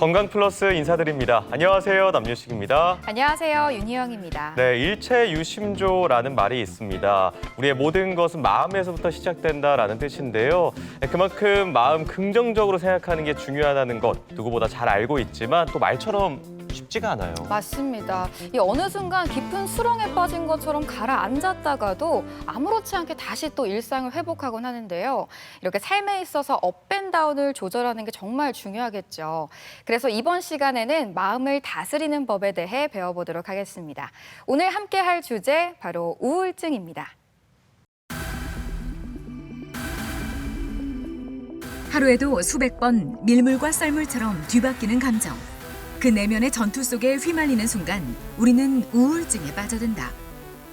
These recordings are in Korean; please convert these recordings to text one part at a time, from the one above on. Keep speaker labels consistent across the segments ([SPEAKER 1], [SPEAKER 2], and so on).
[SPEAKER 1] 건강 플러스 인사드립니다. 안녕하세요, 남유식입니다.
[SPEAKER 2] 안녕하세요, 윤희영입니다.
[SPEAKER 1] 네, 일체유심조라는 말이 있습니다. 우리의 모든 것은 마음에서부터 시작된다라는 뜻인데요. 그만큼 마음 긍정적으로 생각하는 게 중요하다는 것 누구보다 잘 알고 있지만 또 말처럼 쉽지가 않아요.
[SPEAKER 2] 맞습니다. 이 어느 순간 깊은 수렁에 빠진 것처럼 가라앉았다가도 아무렇지 않게 다시 또 일상을 회복하곤 하는데요. 이렇게 삶에 있어서 업앤다운을 조절하는 게 정말 중요하겠죠. 그래서 이번 시간에는 마음을 다스리는 법에 대해 배워보도록 하겠습니다. 오늘 함께 할 주제 바로 우울증입니다.
[SPEAKER 3] 하루에도 수백 번 밀물과 썰물처럼 뒤바뀌는 감정. 그 내면의 전투 속에 휘말리는 순간 우리는 우울증에 빠져든다.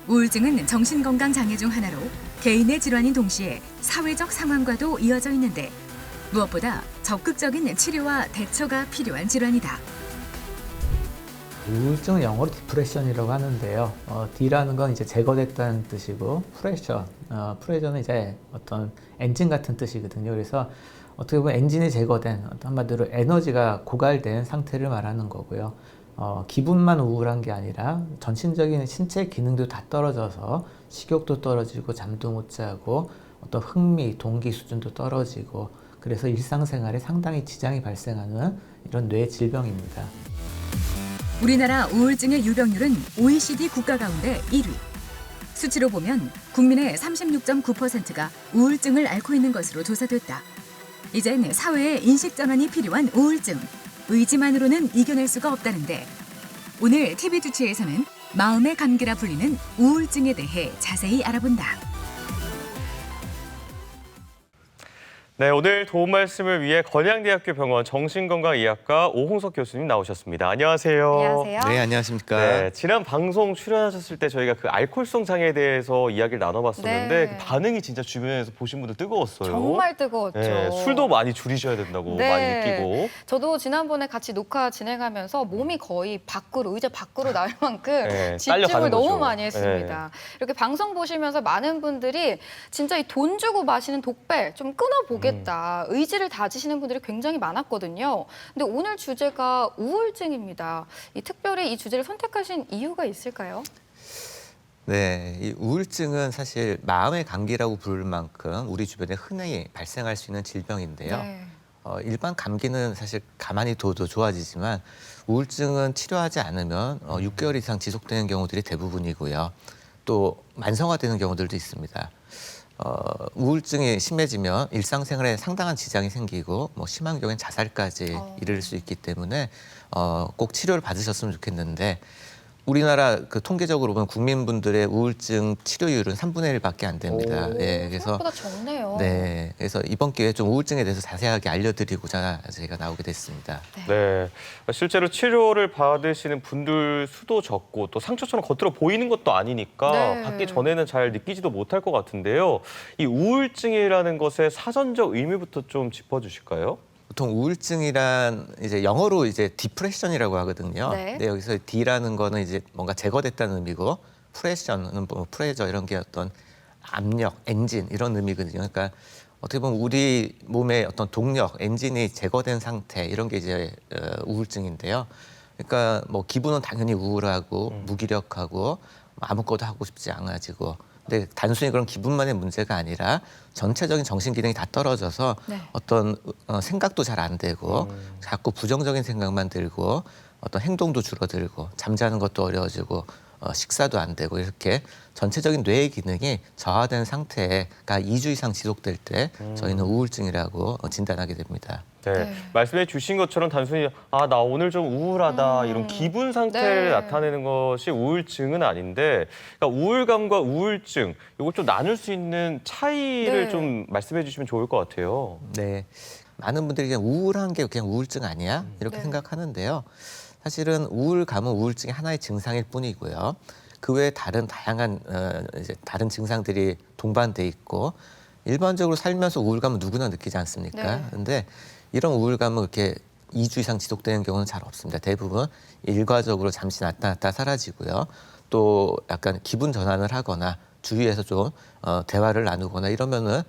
[SPEAKER 3] 우울증은 정신건강 장애 중 하나로 개인의 질환인 동시에 사회적 상황과도 이어져 있는데 무엇보다 적극적인 치료와 대처가 필요한 질환이다.
[SPEAKER 4] 우울증은 영어로 디프레션이라고 하는데요. D라는 건 이제 제거됐다는 뜻이고, 프레셔는 이제 어떤 엔진 같은 뜻이거든요. 그래서 어떻게 보면 엔진이 제거된, 한마디로 에너지가 고갈된 상태를 말하는 거고요. 기분만 우울한 게 아니라 전신적인 신체 기능도 다 떨어져서 식욕도 떨어지고 잠도 못 자고 어떤 흥미, 동기 수준도 떨어지고 그래서 일상생활에 상당히 지장이 발생하는 이런 뇌 질병입니다.
[SPEAKER 3] 우리나라 우울증의 유병률은 OECD 국가 가운데 1위. 수치로 보면 국민의 36.9%가 우울증을 앓고 있는 것으로 조사됐다. 이젠 사회의 인식 전환이 필요한 우울증. 의지만으로는 이겨낼 수가 없다는데 오늘 TV주치에서는 마음의 감기라 불리는 우울증에 대해 자세히 알아본다.
[SPEAKER 1] 네, 오늘 도움 말씀을 위해 건양대학교 병원 정신건강의학과 오홍석 교수님 나오셨습니다. 안녕하세요.
[SPEAKER 2] 안녕하세요.
[SPEAKER 5] 네, 안녕하십니까.
[SPEAKER 1] 네, 지난 방송 출연하셨을 때 저희가 그 알코올성 장애에 대해서 이야기를 나눠봤었는데
[SPEAKER 2] 네.
[SPEAKER 1] 그 반응이 진짜 주변에서 보신 분들 뜨거웠어요.
[SPEAKER 2] 정말 뜨거웠죠.
[SPEAKER 1] 네, 술도 많이 줄이셔야 된다고
[SPEAKER 2] 네.
[SPEAKER 1] 많이 느끼고.
[SPEAKER 2] 저도 지난번에 같이 녹화 진행하면서 몸이 거의 밖으로, 의자 밖으로 나올 만큼
[SPEAKER 1] 네,
[SPEAKER 2] 집중을
[SPEAKER 1] 딸려가는
[SPEAKER 2] 너무
[SPEAKER 1] 거죠.
[SPEAKER 2] 많이 했습니다. 이렇게 방송 보시면서 많은 분들이 진짜 이 돈 주고 마시는 독배 좀 끊어보겠다. 의지를 다지시는 분들이 굉장히 많았거든요. 근데 오늘 주제가 우울증입니다. 특별히 이 주제를 선택하신 이유가 있을까요?
[SPEAKER 5] 네, 이 우울증은 사실 마음의 감기라고 부를 만큼 우리 주변에 흔히 발생할 수 있는 질병인데요.
[SPEAKER 2] 네.
[SPEAKER 5] 일반 감기는 사실 가만히 둬도 좋아지지만 우울증은 치료하지 않으면 6개월 이상 지속되는 경우들이 대부분이고요. 또 만성화되는 경우들도 있습니다. 우울증이 심해지면 일상생활에 상당한 지장이 생기고 심한 경우엔 자살까지 이를 수 있기 때문에 꼭 치료를 받으셨으면 좋겠는데 우리나라 그 통계적으로 보면 국민분들의 우울증 치료율은 3분의 1밖에 안 됩니다. 네, 그래서
[SPEAKER 2] 생각보다 적네요.
[SPEAKER 5] 네, 그래서 이번 기회에 좀 우울증에 대해서 자세하게 알려드리고자 저희가 나오게 됐습니다.
[SPEAKER 1] 네, 실제로 치료를 받으시는 분들 수도 적고 또 상처처럼 겉으로 보이는 것도 아니니까
[SPEAKER 2] 네.
[SPEAKER 1] 받기 전에는 잘 느끼지도 못할 것 같은데요. 이 우울증이라는 것의 사전적 의미부터 좀 짚어주실까요?
[SPEAKER 5] 보통 우울증이란 이제 영어로 이제 디프레션이라고 하거든요.
[SPEAKER 2] 네.
[SPEAKER 5] 근데 여기서 D라는 거는 이제 뭔가 제거됐다는 의미고 프레션은 뭐 프레저 이런 게 어떤 압력, 엔진 이런 의미거든요. 그러니까 어떻게 보면 우리 몸의 어떤 동력, 엔진이 제거된 상태 이런 게 이제 우울증인데요. 그러니까 뭐 기분은 당연히 우울하고 무기력하고 아무것도 하고 싶지 않아지고 근데 단순히 그런 기분만의 문제가 아니라 전체적인 정신 기능이 다 떨어져서
[SPEAKER 2] 네.
[SPEAKER 5] 어떤 생각도 잘 안 되고 자꾸 부정적인 생각만 들고 어떤 행동도 줄어들고 잠자는 것도 어려워지고 식사도 안 되고 이렇게 전체적인 뇌의 기능이 저하된 상태가 2주 이상 지속될 때 저희는 우울증이라고 진단하게 됩니다.
[SPEAKER 1] 네,
[SPEAKER 2] 네.
[SPEAKER 1] 말씀해 주신 것처럼 단순히 나 오늘 좀 우울하다 이런 기분 상태를
[SPEAKER 2] 네.
[SPEAKER 1] 나타내는 것이 우울증은 아닌데 그러니까 우울감과 우울증 이걸 좀 나눌 수 있는 차이를
[SPEAKER 2] 네.
[SPEAKER 1] 좀 말씀해 주시면 좋을 것 같아요.
[SPEAKER 5] 네, 많은 분들이 그냥 우울한 게 그냥 우울증 아니야? 이렇게
[SPEAKER 2] 네.
[SPEAKER 5] 생각하는데요. 사실은 우울감은 우울증의 하나의 증상일 뿐이고요. 그 외에 다른 다양한 이제 다른 증상들이 동반돼 있고 일반적으로 살면서 우울감은 누구나 느끼지 않습니까?
[SPEAKER 2] 네.
[SPEAKER 5] 근데 이런 우울감은 그렇게 2주 이상 지속되는 경우는 잘 없습니다. 대부분 일과적으로 잠시 나타났다 사라지고요. 또 약간 기분 전환을 하거나 주위에서 좀 대화를 나누거나 이러면은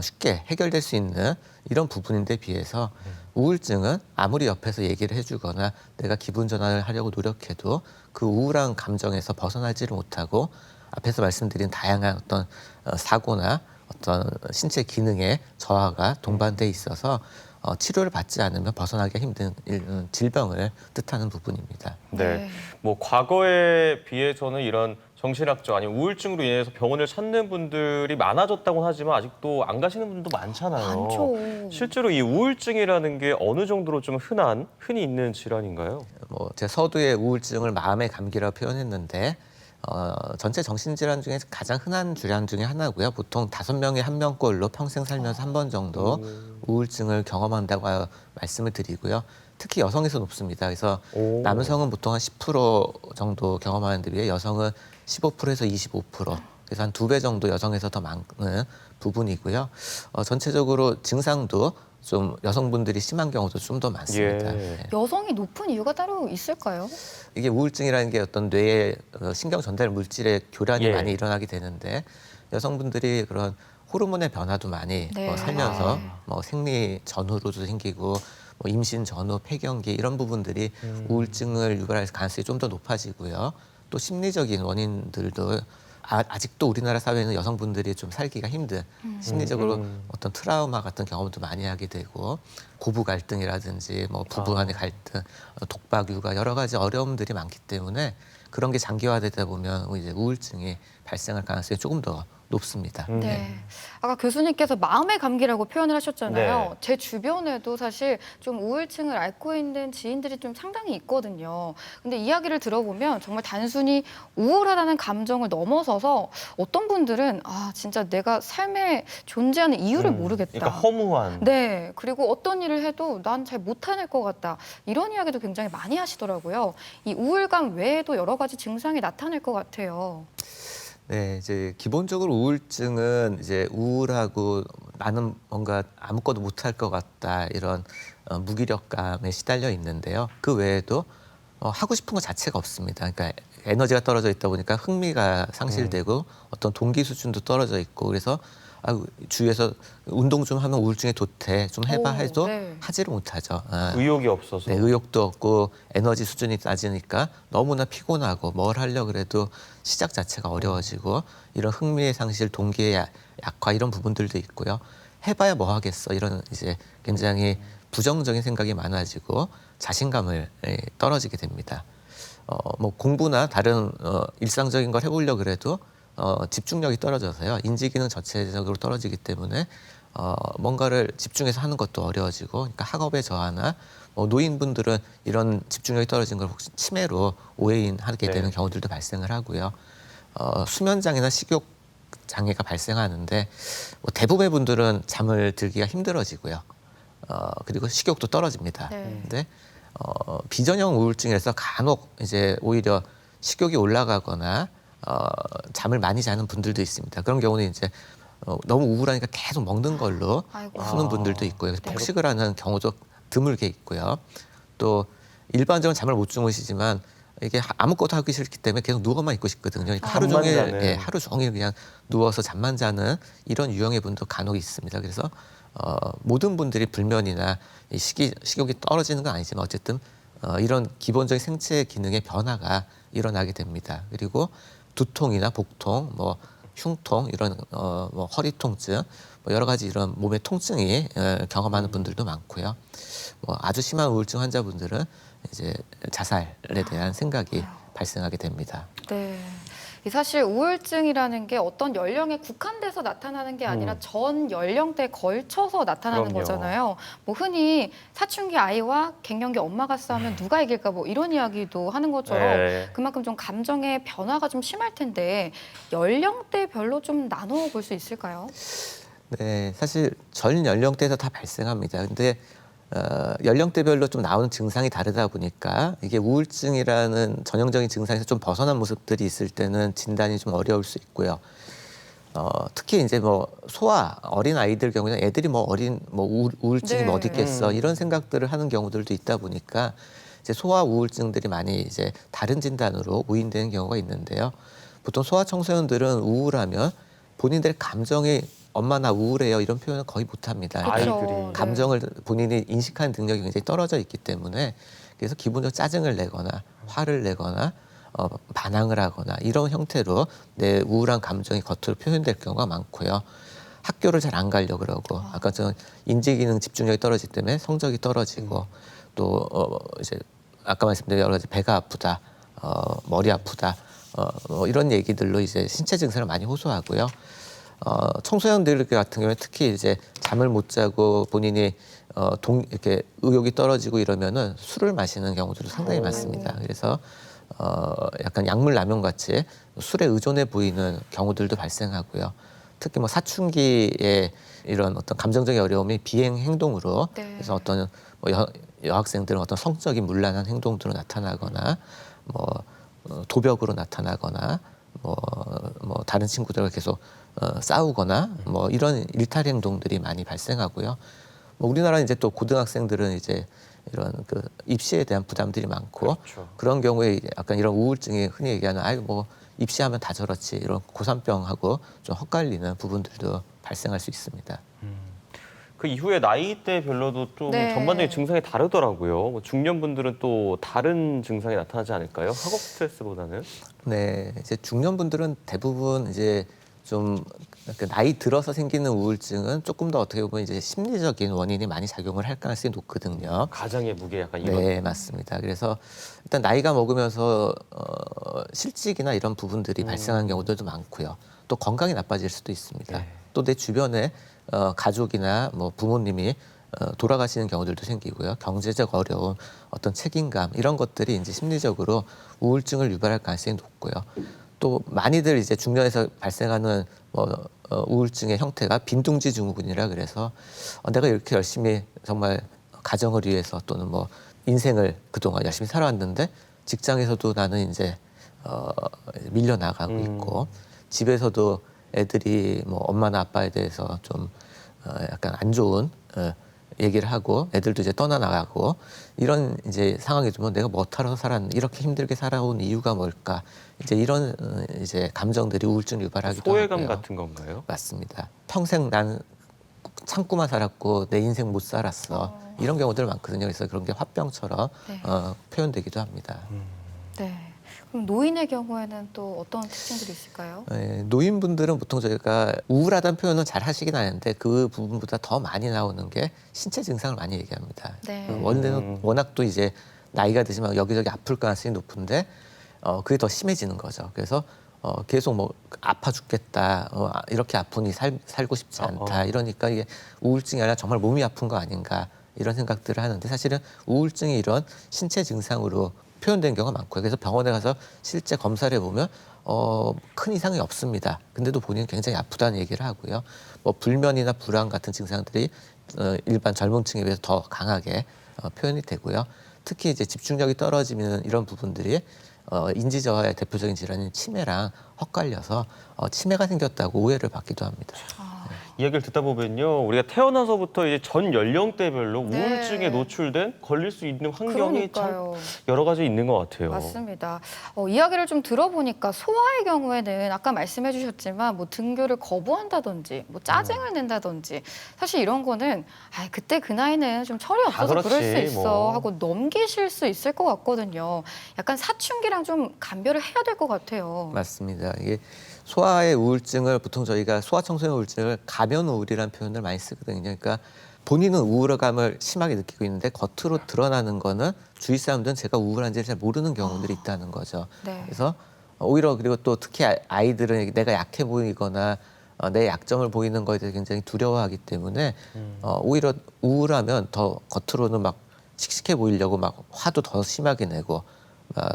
[SPEAKER 5] 쉽게 해결될 수 있는 이런 부분인데 비해서 우울증은 아무리 옆에서 얘기를 해주거나 내가 기분 전환을 하려고 노력해도 그 우울한 감정에서 벗어나지를 못하고 앞에서 말씀드린 다양한 어떤 사고나 어떤 신체 기능의 저하가 동반돼 있어서 치료를 받지 않으면 벗어나기 힘든 질병을 뜻하는 부분입니다.
[SPEAKER 1] 네. 뭐 과거에 비해서는 이런 정신학적 아니면 우울증으로 인해서 병원을 찾는 분들이 많아졌다고는 하지만 아직도 안 가시는 분들도 많잖아요.
[SPEAKER 2] 많죠.
[SPEAKER 1] 실제로 이 우울증이라는 게 어느 정도로 좀 흔히 있는 질환인가요?
[SPEAKER 5] 뭐 제가 서두의 우울증을 마음의 감기라고 표현했는데 전체 정신질환 중에 가장 흔한 질환 중에 하나고요. 보통 5명에 1명꼴로 평생 살면서 한 번 정도 우울증을 경험한다고 말씀을 드리고요. 특히 여성에서 높습니다. 그래서
[SPEAKER 1] 오.
[SPEAKER 5] 남성은 보통 한 10% 정도 경험하는 데 비해 여성은 15%에서 25%. 그래서 한 2배 정도 여성에서 더 많은 부분이고요. 전체적으로 증상도 좀 여성분들이 심한 경우도 좀 더 많습니다.
[SPEAKER 1] 예.
[SPEAKER 5] 네.
[SPEAKER 2] 여성이 높은 이유가 따로 있을까요?
[SPEAKER 5] 이게 우울증이라는 게 어떤 뇌의 신경 전달 물질의 교란이
[SPEAKER 1] 예.
[SPEAKER 5] 많이 일어나게 되는데 여성분들이 그런 호르몬의 변화도 많이
[SPEAKER 2] 네.
[SPEAKER 5] 살면서 뭐 생리 전후로도 생기고 뭐 임신 전후, 폐경기 이런 부분들이 우울증을 유발할 가능성이 좀 더 높아지고요. 또 심리적인 원인들도 아직도 우리나라 사회는 여성분들이 좀 살기가 힘든 심리적으로 어떤 트라우마 같은 경험도 많이 하게 되고 고부 갈등이라든지 뭐 부부 간의 갈등, 독박 육아 여러 가지 어려움들이 많기 때문에 그런 게 장기화되다 보면 이제 우울증이 발생할 가능성이 조금 더 높습니다.
[SPEAKER 2] 네. 아까 교수님께서 마음의 감기라고 표현을 하셨잖아요.
[SPEAKER 1] 네.
[SPEAKER 2] 제 주변에도 사실 좀 우울증을 앓고 있는 지인들이 좀 상당히 있거든요. 근데 이야기를 들어보면 정말 단순히 우울하다는 감정을 넘어서서 어떤 분들은 진짜 내가 삶에 존재하는 이유를 모르겠다.
[SPEAKER 1] 그러니까 허무한.
[SPEAKER 2] 네. 그리고 어떤 일을 해도 난 잘 못해낼 것 같다. 이런 이야기도 굉장히 많이 하시더라고요. 이 우울감 외에도 여러 가지 증상이 나타날 것 같아요.
[SPEAKER 5] 네, 이제 기본적으로 우울증은 이제 우울하고 나는 뭔가 아무것도 못할 것 같다 이런 무기력감에 시달려 있는데요. 그 외에도 하고 싶은 것 자체가 없습니다. 그러니까 에너지가 떨어져 있다 보니까 흥미가 상실되고 어떤 동기 수준도 떨어져 있고 그래서 주위에서 운동 좀 하면 우울증에 좋대 좀 해봐 해도
[SPEAKER 2] 네.
[SPEAKER 5] 하지를 못하죠.
[SPEAKER 1] 의욕이 없어서.
[SPEAKER 5] 네, 의욕도 없고 에너지 수준이 낮으니까 너무나 피곤하고 뭘 하려고 그래도 시작 자체가 어려워지고 이런 흥미의 상실, 동기의 약화 이런 부분들도 있고요. 해봐야 뭐 하겠어 이런 이제 굉장히 부정적인 생각이 많아지고 자신감을 떨어지게 됩니다. 뭐 공부나 다른 일상적인 걸 해보려고 그래도 집중력이 떨어져서요. 인지기능 전체적으로 떨어지기 때문에 뭔가를 집중해서 하는 것도 어려워지고 그러니까 학업의 저하나 노인분들은 이런 집중력이 떨어진 걸 혹시 치매로 오해인하게 되는 경우들도 발생을 하고요. 수면 장애나 식욕 장애가 발생하는데 대부분의 분들은 잠을 들기가 힘들어지고요. 그리고 식욕도 떨어집니다.
[SPEAKER 2] 네.
[SPEAKER 5] 근데 비전형 우울증에서 간혹 이제 오히려 식욕이 올라가거나 잠을 많이 자는 분들도 있습니다. 그런 경우는 이제 너무 우울하니까 계속 먹는 걸로
[SPEAKER 2] 아이고.
[SPEAKER 5] 푸는 분들도 있고요. 그래서
[SPEAKER 2] 네.
[SPEAKER 5] 폭식을 하는 경우도 드물게 있고요. 또 일반적으로 잠을 못 주무시지만 이게 아무것도 하기 싫기 때문에 계속 누워만 있고 싶거든요. 그러니까 하루
[SPEAKER 1] 잠만
[SPEAKER 5] 종일
[SPEAKER 1] 자는.
[SPEAKER 5] 하루 종일 그냥 누워서 잠만 자는 이런 유형의 분도 간혹 있습니다. 그래서 모든 분들이 불면이나 이 식욕이 떨어지는 건 아니지만 어쨌든 이런 기본적인 생체 기능의 변화가 일어나게 됩니다. 그리고 두통이나 복통, 뭐 흉통 이런 뭐 허리 통증, 뭐 여러 가지 이런 몸의 통증이 경험하는 분들도 많고요. 뭐 아주 심한 우울증 환자분들은 이제 자살에 대한 생각이 발생하게 됩니다.
[SPEAKER 2] 네. 이 사실 우울증이라는 게 어떤 연령에 국한돼서 나타나는 게 아니라 전 연령대에 걸쳐서 나타나는
[SPEAKER 1] 그럼요.
[SPEAKER 2] 거잖아요. 뭐 흔히 사춘기 아이와 갱년기 엄마가 싸우면 누가 이길까 뭐 이런 이야기도 하는 것처럼
[SPEAKER 1] 네.
[SPEAKER 2] 그만큼 좀 감정의 변화가 좀 심할 텐데 연령대별로 좀 나눠 볼 수 있을까요?
[SPEAKER 5] 네, 사실 전 연령대에서 다 발생합니다. 근데 연령대별로 좀 나오는 증상이 다르다 보니까 이게 우울증이라는 전형적인 증상에서 좀 벗어난 모습들이 있을 때는 진단이 좀 어려울 수 있고요. 특히 이제 뭐 소아 어린 아이들 경우에는 애들이 뭐 우울증이
[SPEAKER 2] 네.
[SPEAKER 5] 뭐 어디 있겠어 이런 생각들을 하는 경우들도 있다 보니까 이제 소아 우울증들이 많이 이제 다른 진단으로 오인되는 경우가 있는데요. 보통 소아 청소년들은 우울하면 본인들의 감정이 엄마 나 우울해요 이런 표현을 거의 못합니다.
[SPEAKER 2] 그렇죠.
[SPEAKER 1] 아이들이.
[SPEAKER 2] 네.
[SPEAKER 5] 감정을 본인이 인식하는 능력이 굉장히 떨어져 있기 때문에 그래서 기본적으로 짜증을 내거나 화를 내거나 반항을 하거나 이런 형태로 내 우울한 감정이 겉으로 표현될 경우가 많고요. 학교를 잘 안 가려고 그러고 아까 전 인지기능 집중력이 떨어지기 때문에 성적이 떨어지고 또 이제 아까 말씀드린 여러 가지 배가 아프다, 머리 아프다 이런 얘기들로 이제 신체 증상을 많이 호소하고요. 청소년들 같은 경우에 특히 이제 잠을 못 자고 본인이 이렇게 의욕이 떨어지고 이러면은 술을 마시는 경우들도 상당히 많습니다. 그래서 약간 약물 남용 같이 술에 의존해 보이는 경우들도 발생하고요. 특히 뭐 사춘기에 이런 어떤 감정적인 어려움이 비행 행동으로
[SPEAKER 2] 네.
[SPEAKER 5] 그래서 어떤 뭐 여학생들은 어떤 성적인 문란한 행동으로 나타나거나 뭐 도벽으로 나타나거나 뭐 다른 친구들과 계속 싸우거나 뭐 이런 일탈 행동들이 많이 발생하고요. 뭐 우리나라 이제 또 고등학생들은 이제 이런 그 입시에 대한 부담들이 많고
[SPEAKER 1] 그렇죠.
[SPEAKER 5] 그런 경우에 약간 이런 우울증이 흔히 얘기하는 아유 뭐 입시하면 다 저렇지 이런 고산병하고 좀 헛갈리는 부분들도 발생할 수 있습니다.
[SPEAKER 1] 그 이후에 나이대별로도 좀
[SPEAKER 2] 네.
[SPEAKER 1] 전반적인 증상이 다르더라고요. 뭐 중년분들은 또 다른 증상이 나타나지 않을까요? 학업 스트레스보다는?
[SPEAKER 5] 네, 이제 중년분들은 대부분 이제 좀 나이 들어서 생기는 우울증은 조금 더 어떻게 보면 이제 심리적인 원인이 많이 작용을 할 가능성이 높거든요.
[SPEAKER 1] 가장의 무게 약간 이런.
[SPEAKER 5] 네, 맞습니다. 그래서 일단 나이가 먹으면서 실직이나 이런 부분들이 발생하는 경우들도 많고요. 또 건강이 나빠질 수도 있습니다.
[SPEAKER 1] 네.
[SPEAKER 5] 또 내 주변에 가족이나 뭐 부모님이 돌아가시는 경우들도 생기고요. 경제적 어려움, 어떤 책임감 이런 것들이 이제 심리적으로 우울증을 유발할 가능성이 높고요. 또 많이들 이제 중년에서 발생하는 우울증의 형태가 빈둥지 증후군이라 그래서 내가 이렇게 열심히 정말 가정을 위해서 또는 뭐 인생을 그동안 열심히 살아왔는데 직장에서도 나는 이제 밀려 나가고 있고 집에서도 애들이 뭐 엄마나 아빠에 대해서 좀 약간 안 좋은 얘기를 하고 애들도 이제 떠나나가고 이런 이제 상황이 되면 내가 뭐 하러 살았는데 이렇게 힘들게 살아온 이유가 뭘까 이제 이런 이제 감정들이 우울증을 유발하기도
[SPEAKER 1] 소외감
[SPEAKER 5] 하고요.
[SPEAKER 1] 같은 건가요?
[SPEAKER 5] 맞습니다. 평생 난 참고만 살았고 내 인생 못 살았어 이런 경우들 많거든요. 그래서 그런 게 화병처럼
[SPEAKER 2] 네.
[SPEAKER 5] 표현되기도 합니다.
[SPEAKER 2] 네. 그럼 노인의 경우에는 또 어떤 특징들이 있을까요?
[SPEAKER 5] 노인분들은 보통 저희가 우울하다는 표현은 잘 하시긴 하는데 그 부분보다 더 많이 나오는 게 신체 증상을 많이 얘기합니다.
[SPEAKER 2] 네.
[SPEAKER 5] 원래는 워낙 또 이제 나이가 드시면 여기저기 아플 가능성이 높은데 그게 더 심해지는 거죠. 그래서 계속 뭐 아파 죽겠다, 이렇게 아프니 살고 싶지 않다 이러니까 이게 우울증이 아니라 정말 몸이 아픈 거 아닌가 이런 생각들을 하는데 사실은 우울증이 이런 신체 증상으로 표현된 경우가 많고요. 그래서 병원에 가서 실제 검사를 해보면 큰 이상이 없습니다. 근데도 본인은 굉장히 아프다는 얘기를 하고요. 뭐 불면이나 불안 같은 증상들이 일반 젊은 층에 비해서 더 강하게 표현이 되고요. 특히 이제 집중력이 떨어지는 이런 부분들이 인지 저하의 대표적인 질환인 치매랑 헛갈려서 치매가 생겼다고 오해를 받기도 합니다.
[SPEAKER 1] 이야기를 듣다 보면요, 우리가 태어나서부터 이제 전 연령대별로
[SPEAKER 2] 네.
[SPEAKER 1] 우울증에 노출된 걸릴 수 있는 환경이
[SPEAKER 2] 그러니까요.
[SPEAKER 1] 참 여러 가지 있는 것 같아요.
[SPEAKER 2] 맞습니다. 이야기를 좀 들어보니까 소아의 경우에는 아까 말씀해 주셨지만 뭐 등교를 거부한다든지 뭐 짜증을 낸다든지 사실 이런 거는 그때 그 나이는 좀 철이 없어서
[SPEAKER 1] 그렇지,
[SPEAKER 2] 그럴 수 있어
[SPEAKER 1] 뭐.
[SPEAKER 2] 하고 넘기실 수 있을 것 같거든요. 약간 사춘기랑 좀 감별을 해야 될 것 같아요.
[SPEAKER 5] 맞습니다. 이게 소아의 우울증을 보통 저희가 소아 청소년 우울증을 가면 우울이라는 표현을 많이 쓰거든요. 그러니까 본인은 우울감을 심하게 느끼고 있는데 겉으로 드러나는 거는 주위 사람들은 제가 우울한지를 잘 모르는 경우들이 있다는 거죠.
[SPEAKER 2] 네.
[SPEAKER 5] 그래서 오히려 그리고 또 특히 아이들은 내가 약해 보이거나 내 약점을 보이는 거에 대해서 굉장히 두려워하기 때문에 오히려 우울하면 더 겉으로는 막 씩씩해 보이려고 막 화도 더 심하게 내고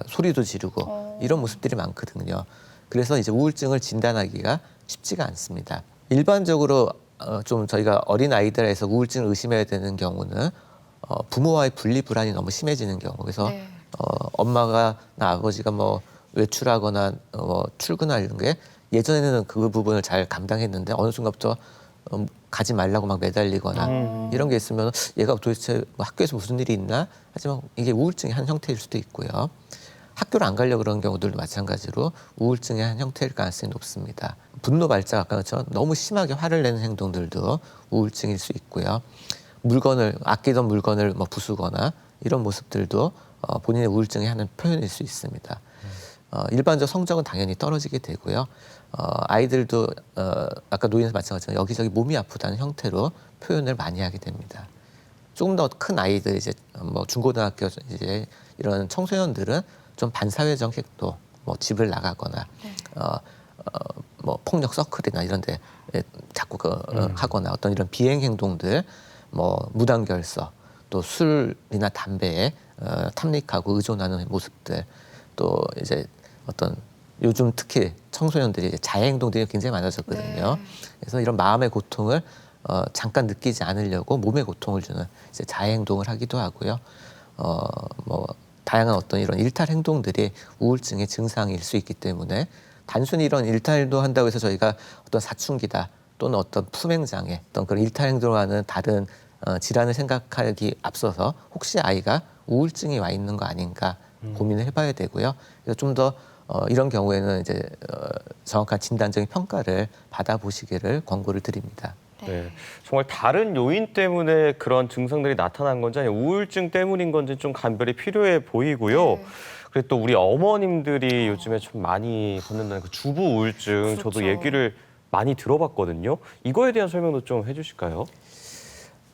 [SPEAKER 5] 소리도 지르고 이런 모습들이 많거든요. 그래서 이제 우울증을 진단하기가 쉽지가 않습니다. 일반적으로 좀 저희가 어린 아이들에서 우울증을 의심해야 되는 경우는 부모와의 분리 불안이 너무 심해지는 경우. 그래서
[SPEAKER 2] 네.
[SPEAKER 5] 엄마가 나 아버지가 뭐 외출하거나 출근하는 게 예전에는 그 부분을 잘 감당했는데 어느 순간부터 가지 말라고 막 매달리거나 이런 게 있으면 얘가 도대체 뭐 학교에서 무슨 일이 있나? 하지만 이게 우울증의 한 형태일 수도 있고요. 학교를 안 가려고 그러는 경우들도 마찬가지로 우울증의 한 형태일 가능성이 높습니다. 분노 발작 아까 그처럼 너무 심하게 화를 내는 행동들도 우울증일 수 있고요. 아끼던 물건을 뭐 부수거나 이런 모습들도 본인의 우울증의 하는 표현일 수 있습니다. 일반적 성적은 당연히 떨어지게 되고요. 아이들도 아까 노인에서 마찬가지로 여기저기 몸이 아프다는 형태로 표현을 많이 하게 됩니다. 조금 더 큰 아이들 이제 뭐 중고등학교 이제 이런 청소년들은 좀 반사회적 행동, 뭐 집을 나가거나 뭐 폭력 서클이나 이런데 자꾸 하거나 어떤 이런 비행 행동들, 뭐 무단결석, 또 술이나 담배에 탐닉하고 의존하는 모습들, 또 이제 어떤 요즘 특히 청소년들이 이제 자해 행동들이 굉장히 많아졌거든요.
[SPEAKER 2] 네.
[SPEAKER 5] 그래서 이런 마음의 고통을 잠깐 느끼지 않으려고 몸에 고통을 주는 이제 자해 행동을 하기도 하고요. 뭐 다양한 어떤 이런 일탈 행동들이 우울증의 증상일 수 있기 때문에 단순히 이런 일탈도 한다고 해서 저희가 어떤 사춘기다 또는 어떤 품행장애 어떤 그런 일탈 행동을 하는 다른 질환을 생각하기 앞서서 혹시 아이가 우울증이 와 있는 거 아닌가 고민을 해봐야 되고요. 그래서 좀 더 이런 경우에는 이제 정확한 진단적인 평가를 받아보시기를 권고를 드립니다.
[SPEAKER 1] 네, 정말 다른 요인 때문에 그런 증상들이 나타난 건지 아니면 우울증 때문인 건지 좀 감별이 필요해 보이고요.
[SPEAKER 2] 네.
[SPEAKER 1] 그리고 또 우리 어머님들이 요즘에 좀 많이 받는다는 그 주부 우울증 저도
[SPEAKER 2] 그렇죠.
[SPEAKER 1] 얘기를 많이 들어봤거든요. 이거에 대한 설명도 좀 해주실까요?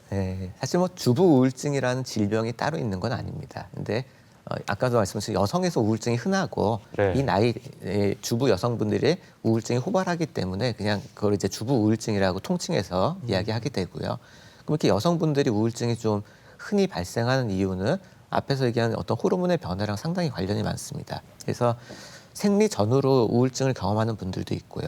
[SPEAKER 5] 네, 사실 뭐 주부 우울증이라는 질병이 따로 있는 건 아닙니다. 근데 아까도 말씀하신 여성에서 우울증이 흔하고
[SPEAKER 1] 네.
[SPEAKER 5] 이 나이의 주부 여성분들의 우울증이 호발하기 때문에 그냥 그걸 이제 주부 우울증이라고 통칭해서 이야기하게 되고요. 그럼 이렇게 여성분들이 우울증이 좀 흔히 발생하는 이유는 앞에서 얘기한 어떤 호르몬의 변화랑 상당히 관련이 많습니다. 그래서 생리 전후로 우울증을 경험하는 분들도 있고요.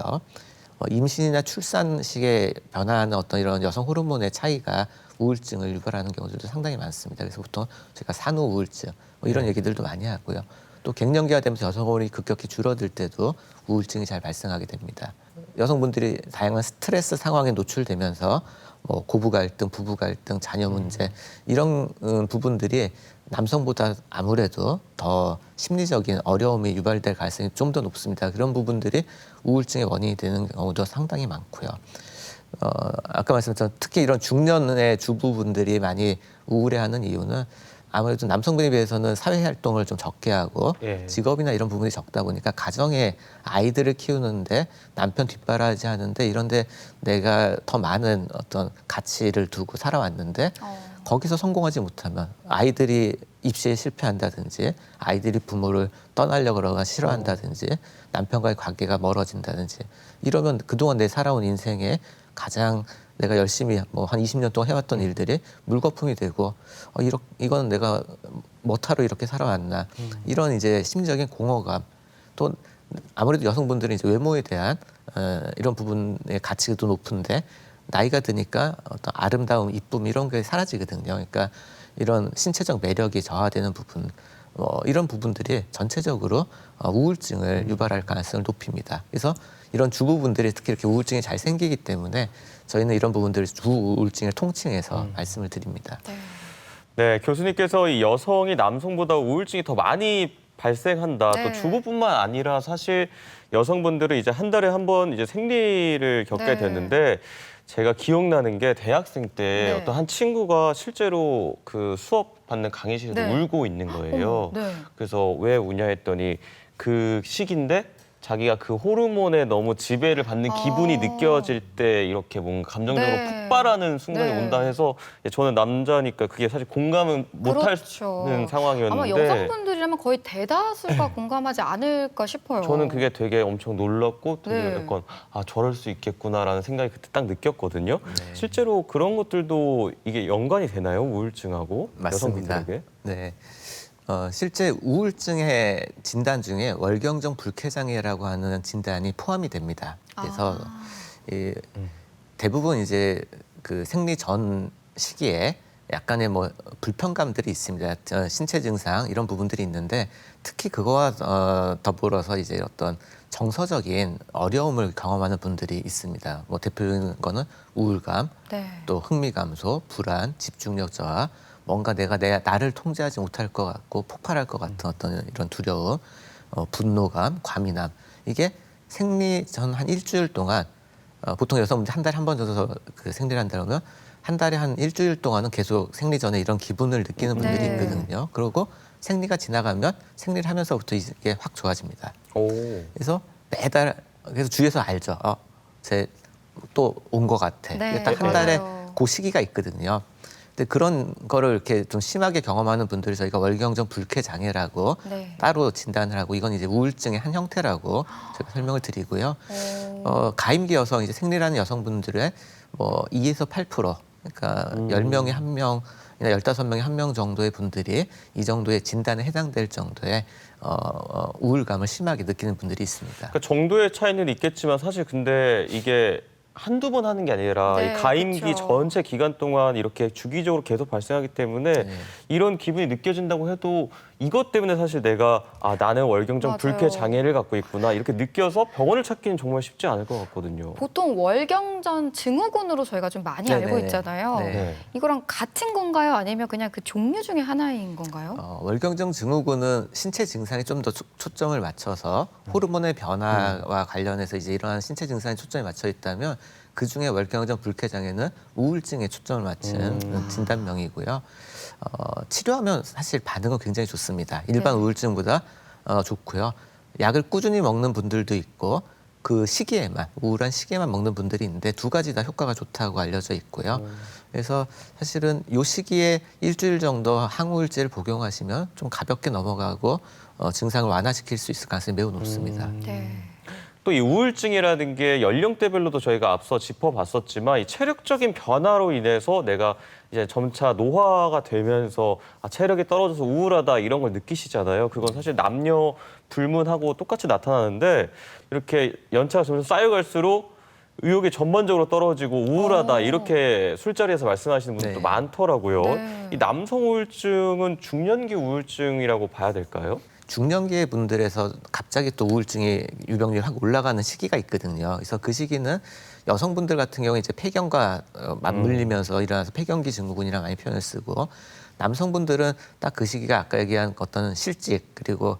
[SPEAKER 5] 임신이나 출산 시기에 변화하는 어떤 이런 여성 호르몬의 차이가 우울증을 유발하는 경우들도 상당히 많습니다. 그래서 보통 제가 산후 우울증 뭐 이런 얘기들도 많이 하고요. 또 갱년기가 되면서 여성 호르몬이 급격히 줄어들 때도 우울증이 잘 발생하게 됩니다. 여성분들이 다양한 스트레스 상황에 노출되면서 뭐 고부 갈등, 부부 갈등, 자녀 문제 이런 부분들이 남성보다 아무래도 더 심리적인 어려움이 유발될 가능성이 좀 더 높습니다. 그런 부분들이 우울증의 원인이 되는 경우도 상당히 많고요. 아까 말씀드렸던 특히 이런 중년의 주부분들이 많이 우울해하는 이유는 아무래도 남성분에 비해서는 사회 활동을 좀 적게 하고
[SPEAKER 1] 예.
[SPEAKER 5] 직업이나 이런 부분이 적다 보니까 가정에 아이들을 키우는데 남편 뒷바라지 하는데 이런데 내가 더 많은 어떤 가치를 두고 살아왔는데 거기서 성공하지 못하면 아이들이 입시에 실패한다든지 아이들이 부모를 떠나려고 그러거나 싫어한다든지 남편과의 관계가 멀어진다든지 이러면 그동안 내 살아온 인생에 가장 내가 열심히 뭐 한 20년 동안 해왔던 일들이 물거품이 되고 이거는 내가 뭐하러 이렇게 살아왔나 이런 이제 심리적인 공허감 또 아무래도 여성분들은 이제 외모에 대한 이런 부분의 가치도 높은데 나이가 드니까 어떤 아름다움, 이쁨 이런 게 사라지거든요. 그러니까 이런 신체적 매력이 저하되는 부분 이런 부분들이 전체적으로 우울증을 유발할 가능성을 높입니다. 그래서 이런 주부분들이 특히 이렇게 우울증이 잘 생기기 때문에 저희는 이런 부분들을 주우울증을 통칭해서 말씀을 드립니다.
[SPEAKER 2] 네.
[SPEAKER 1] 네, 교수님께서 이 여성이 남성보다 우울증이 더 많이 발생한다.
[SPEAKER 2] 네.
[SPEAKER 1] 또 주부뿐만 아니라 사실 여성분들은 이제 한 달에 한 번 이제 생리를 겪게
[SPEAKER 2] 네.
[SPEAKER 1] 됐는데 제가 기억나는 게 대학생 때
[SPEAKER 2] 네.
[SPEAKER 1] 어떤 한 친구가 실제로 그 수업 받는 강의실에서
[SPEAKER 2] 네.
[SPEAKER 1] 울고 있는 거예요.
[SPEAKER 2] 네.
[SPEAKER 1] 그래서 왜 우냐 했더니 그 시기인데 자기가 그 호르몬에 너무 지배를 받는 기분이 느껴질 때 이렇게 뭔가 감정적으로
[SPEAKER 2] 네.
[SPEAKER 1] 폭발하는 순간이
[SPEAKER 2] 네.
[SPEAKER 1] 온다 해서 저는 남자니까 그게 사실 공감은 못하는
[SPEAKER 2] 그렇죠. 아마
[SPEAKER 1] 상황이었는데
[SPEAKER 2] 여성분들이라면 거의 대다수가 공감하지 않을까 싶어요.
[SPEAKER 1] 저는 그게 되게 엄청 놀랐고 되게
[SPEAKER 2] 네.
[SPEAKER 1] 약간 저럴 수 있겠구나라는 생각이 그때 딱 느꼈거든요.
[SPEAKER 5] 네.
[SPEAKER 1] 실제로 그런 것들도 이게 연관이 되나요? 우울증하고
[SPEAKER 5] 맞습니다.
[SPEAKER 1] 여성분들에게?
[SPEAKER 5] 네. 실제 우울증의 진단 중에 월경정 불쾌장애라고 하는 진단이 포함이 됩니다. 그래서 이 대부분 이제 그 생리 전 시기에 약간의 뭐 불편감들이 있습니다. 신체 증상 이런 부분들이 있는데 특히 그거와 더불어서 이제 어떤 정서적인 어려움을 경험하는 분들이 있습니다. 뭐 대표적인 거는 우울감,
[SPEAKER 2] 네.
[SPEAKER 5] 또 흥미 감소, 불안, 집중력 저하, 뭔가 내가 나를 통제하지 못할 것 같고 폭발할 것 같은 어떤 이런 두려움, 분노감, 과민함 이게 생리 전 한 일주일 동안 보통 여성분들 한 달에 한 번 정도 그 생리를 한다 그러면 한 달에 한 일주일 동안은 계속 생리 전에 이런 기분을 느끼는 분들이
[SPEAKER 2] 네.
[SPEAKER 5] 있거든요. 그리고 생리가 지나가면 생리를 하면서부터 이게 확 좋아집니다.
[SPEAKER 1] 오.
[SPEAKER 5] 그래서 매달 그래서 주위에서 알죠. 쟤 또 온 것 같아.
[SPEAKER 2] 네,
[SPEAKER 5] 이게 딱 한 달에
[SPEAKER 2] 맞아요.
[SPEAKER 5] 그 시기가 있거든요. 근데 그런 거를 이렇게 좀 심하게 경험하는 분들을 저희가 월경정 불쾌 장애라고
[SPEAKER 2] 네.
[SPEAKER 5] 따로 진단을 하고 이건 이제 우울증의 한 형태라고 제가 설명을 드리고요.
[SPEAKER 2] 오.
[SPEAKER 5] 가임기 여성 이제 생리하는 여성분들의 뭐 2에서 8% 그러니까 10명에 1명이나 15명에 1명 정도의 분들이 이 정도의 진단에 해당될 정도의 우울감을 심하게 느끼는 분들이 있습니다.
[SPEAKER 1] 그러니까 정도의 차이는 있겠지만 사실 근데 이게 한두 번 하는 게 아니라
[SPEAKER 2] 네,
[SPEAKER 1] 이 가임기
[SPEAKER 2] 그쵸.
[SPEAKER 1] 전체 기간 동안 이렇게 주기적으로 계속 발생하기 때문에
[SPEAKER 5] 네.
[SPEAKER 1] 이런 기분이 느껴진다고 해도 이것 때문에 사실 내가 나는 월경정
[SPEAKER 2] 맞아요.
[SPEAKER 1] 불쾌 장애를 갖고 있구나 이렇게 느껴서 병원을 찾기는 정말 쉽지 않을 것 같거든요.
[SPEAKER 2] 보통 월경전 증후군으로 저희가 좀 많이
[SPEAKER 5] 네네네.
[SPEAKER 2] 알고 있잖아요.
[SPEAKER 5] 네.
[SPEAKER 2] 이거랑 같은 건가요? 아니면 그냥 그 종류 중에 하나인 건가요?
[SPEAKER 5] 월경정 증후군은 신체 증상에 좀 더 초점을 맞춰서 호르몬의 변화와 관련해서 이제 이러한 신체 증상에 초점이 맞춰 있다면 그 중에 월경정 불쾌 장애는 우울증에 초점을 맞춘 진단명이고요. 치료하면 사실 반응은 굉장히 좋습니다. 일반
[SPEAKER 2] 네.
[SPEAKER 5] 우울증보다 좋고요. 약을 꾸준히 먹는 분들도 있고 그 시기에만 우울한 시기에만 먹는 분들이 있는데 두 가지 다 효과가 좋다고 알려져 있고요. 그래서 사실은 이 시기에 일주일 정도 항우울제를 복용하시면 좀 가볍게 넘어가고 증상을 완화시킬 수 있을 가능성이 매우 높습니다.
[SPEAKER 2] 네.
[SPEAKER 1] 또 이 우울증이라는 게 연령대별로도 저희가 앞서 짚어봤었지만 이 체력적인 변화로 인해서 내가 이제 점차 노화가 되면서 체력이 떨어져서 우울하다 이런 걸 느끼시잖아요. 그건 사실 남녀 불문하고 똑같이 나타나는데 이렇게 연차가 점점 쌓여갈수록 의욕이 전반적으로 떨어지고 우울하다 이렇게 술자리에서 말씀하시는 분들도
[SPEAKER 5] 네.
[SPEAKER 1] 많더라고요.
[SPEAKER 2] 네.
[SPEAKER 1] 이 남성 우울증은 중년기 우울증이라고 봐야 될까요?
[SPEAKER 5] 중년기의 분들에서 갑자기 또 우울증이 유병률이 확 올라가는 시기가 있거든요. 그래서 그 시기는 여성분들 같은 경우에 이제 폐경과 맞물리면서 일어나서 폐경기 증후군이랑 많이 표현을 쓰고 남성분들은 딱 그 시기가 아까 얘기한 어떤 실직 그리고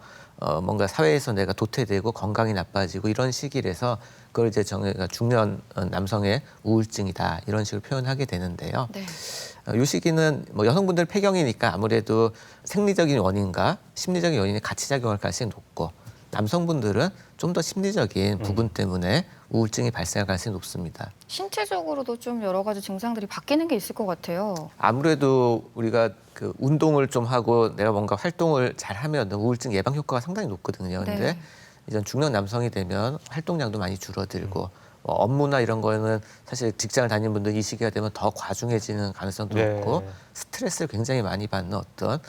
[SPEAKER 5] 뭔가 사회에서 내가 도태되고 건강이 나빠지고 이런 시기라서 그걸 이제 저희가 중년 남성의 우울증이다 이런 식으로 표현하게 되는데요.
[SPEAKER 2] 네.
[SPEAKER 5] 이 시기는 뭐 여성분들 폐경이니까 아무래도 생리적인 원인과 심리적인 원인이 같이 작용할 가능성이 높고 남성분들은 좀 더 심리적인 부분 때문에 우울증이 발생할 가능성이 높습니다.
[SPEAKER 2] 신체적으로도 좀 여러 가지 증상들이 바뀌는 게 있을 것 같아요.
[SPEAKER 5] 아무래도 우리가 그 운동을 좀 하고 내가 뭔가 활동을 잘 하면 우울증 예방 효과가 상당히 높거든요. 근데
[SPEAKER 2] 네.
[SPEAKER 5] 이제 중년 남성이 되면 활동량도 많이 줄어들고 뭐 업무나 이런 거는 사실 직장을 다니는 분들 이 시기가 되면 더 과중해지는 가능성도
[SPEAKER 1] 네.
[SPEAKER 5] 높고 스트레스를 굉장히 많이 받는 어떤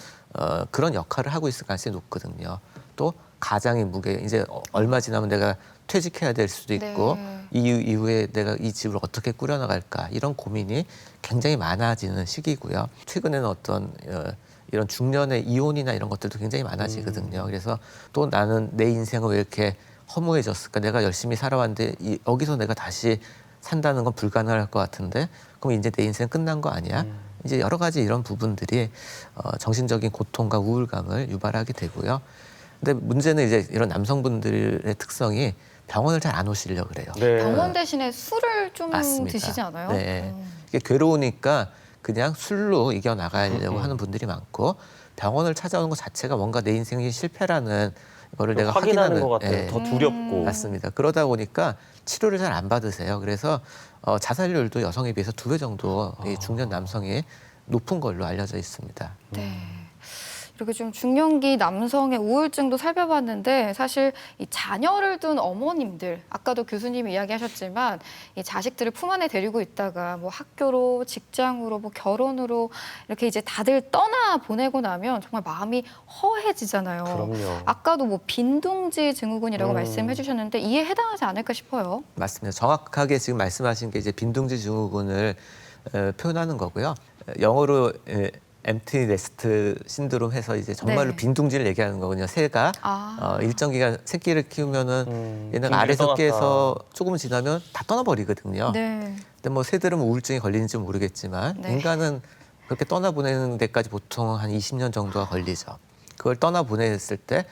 [SPEAKER 5] 그런 역할을 하고 있을 가능성이 높거든요. 또 가장의 무게 이제 얼마 지나면 내가 퇴직해야 될 수도 있고
[SPEAKER 2] 네.
[SPEAKER 5] 이후에 내가 이 집을 어떻게 꾸려나갈까 이런 고민이 굉장히 많아지는 시기고요. 최근에는 어떤 이런 중년의 이혼이나 이런 것들도 굉장히 많아지거든요. 그래서 또 나는 내 인생은 왜 이렇게 허무해졌을까? 내가 열심히 살아왔는데 여기서 내가 다시 산다는 건 불가능할 것 같은데 그럼 이제 내 인생 끝난 거 아니야? 이제 여러 가지 이런 부분들이 정신적인 고통과 우울감을 유발하게 되고요. 근데 문제는 이제 이런 남성분들의 특성이 병원을 잘 안 오시려고 그래요.
[SPEAKER 1] 네.
[SPEAKER 2] 병원 대신에 술을 좀
[SPEAKER 5] 맞습니다.
[SPEAKER 2] 드시지 않아요?
[SPEAKER 5] 네. 이게 괴로우니까 그냥 술로 이겨나가려고 하는 분들이 많고 병원을 찾아오는 것 자체가 뭔가 내 인생이 실패라는 거를 내가
[SPEAKER 1] 확인하는 것 같아요.
[SPEAKER 5] 예,
[SPEAKER 1] 더 두렵고.
[SPEAKER 5] 맞습니다. 그러다 보니까 치료를 잘 안 받으세요. 그래서 자살률도 여성에 비해서 2배 정도 이 중년 남성이 높은 걸로 알려져 있습니다.
[SPEAKER 2] 네. 이렇게 좀 중년기 남성의 우울증도 살펴봤는데 사실 이 자녀를 둔 어머님들 아까도 교수님이 이야기하셨지만 이 자식들을 품 안에 데리고 있다가 뭐 학교로 직장으로 뭐 결혼으로 이렇게 이제 다들 떠나 보내고 나면 정말 마음이 허해지잖아요.
[SPEAKER 1] 그럼요.
[SPEAKER 2] 아까도 뭐 빈둥지 증후군이라고 말씀해 주셨는데 이에 해당하지 않을까 싶어요.
[SPEAKER 5] 맞습니다. 정확하게 지금 말씀하신 게 이제 빈둥지 증후군을 표현하는 거고요. 영어로 엠프티 네스트 신드롬 해서 이제 정말로
[SPEAKER 2] 네.
[SPEAKER 5] 빈둥지를 얘기하는 거거든요. 새가 일정 기간 새끼를 키우면은 얘네가
[SPEAKER 1] 둥지를
[SPEAKER 5] 아래
[SPEAKER 1] 떠났다.
[SPEAKER 5] 섞여서 조금 지나면 다 떠나버리거든요.
[SPEAKER 2] 네.
[SPEAKER 5] 근데 뭐 새들은 우울증이 걸리는지 모르겠지만
[SPEAKER 2] 네.
[SPEAKER 5] 인간은 그렇게 떠나보내는 데까지 보통 한 20년 정도가 걸리죠. 그걸 떠나보냈을 때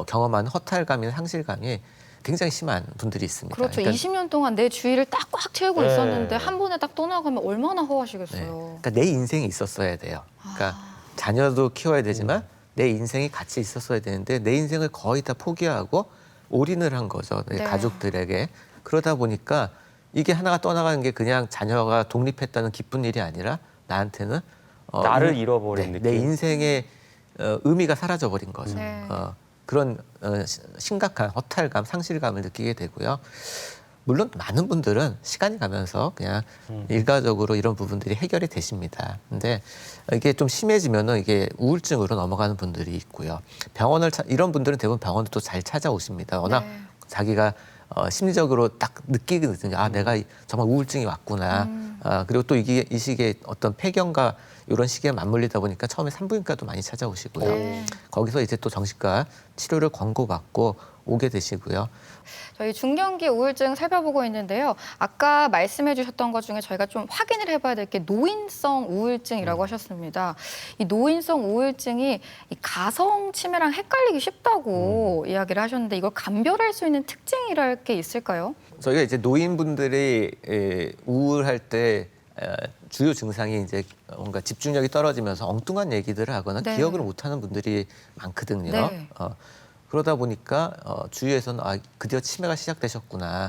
[SPEAKER 5] 경험하는 허탈감이나 상실감이 굉장히 심한 분들이 있습니다.
[SPEAKER 2] 그렇죠.
[SPEAKER 5] 그러니까
[SPEAKER 2] 20년 동안 내 주위를 딱 꽉 채우고
[SPEAKER 1] 네.
[SPEAKER 2] 있었는데 한 번에 딱 떠나가면 얼마나
[SPEAKER 5] 네.
[SPEAKER 2] 허하시겠어요.
[SPEAKER 5] 그러니까 내 인생이 있었어야 돼요. 그러니까 자녀도 키워야 되지만 내 인생이 같이 있었어야 되는데 내 인생을 거의 다 포기하고 올인을 한 거죠. 내
[SPEAKER 2] 네.
[SPEAKER 5] 가족들에게. 그러다 보니까 이게 하나가 떠나가는 게 그냥 자녀가 독립했다는 기쁜 일이 아니라 나한테는
[SPEAKER 1] 나를 잃어버린 느낌.
[SPEAKER 5] 내 인생의 의미가 사라져버린 거죠.
[SPEAKER 2] 네.
[SPEAKER 5] 그런 심각한 허탈감, 상실감을 느끼게 되고요. 물론 많은 분들은 시간이 가면서 그냥 일가적으로 이런 부분들이 해결이 되십니다. 근데 이게 좀 심해지면은 이게 우울증으로 넘어가는 분들이 있고요. 이런 분들은 대부분 병원을 또 잘 찾아오십니다. 워낙
[SPEAKER 2] 네.
[SPEAKER 5] 자기가 심리적으로 딱 느끼거든요. 아, 내가 정말 우울증이 왔구나. 그리고 또 이 시기에 어떤 폐경과 이런 시기에 맞물리다 보니까 처음에 산부인과도 많이 찾아오시고요.
[SPEAKER 2] 네.
[SPEAKER 5] 거기서 이제 또 정신과 치료를 권고받고 오게 되시고요.
[SPEAKER 2] 저희 중년기 우울증 살펴보고 있는데요. 아까 말씀해 주셨던 것 중에 저희가 좀 확인을 해봐야 될 게 노인성 우울증이라고 하셨습니다. 이 노인성 우울증이 이 가성 치매랑 헷갈리기 쉽다고 이야기를 하셨는데 이걸 감별할 수 있는 특징이랄 게 있을까요?
[SPEAKER 5] 저희가 이제 노인분들이 우울할 때 주요 증상이 이제 뭔가 집중력이 떨어지면서 엉뚱한 얘기들을 하거나
[SPEAKER 2] 네.
[SPEAKER 5] 기억을 못하는 분들이 많거든요.
[SPEAKER 2] 네.
[SPEAKER 5] 그러다 보니까 주위에서는 드디어 치매가 시작되셨구나.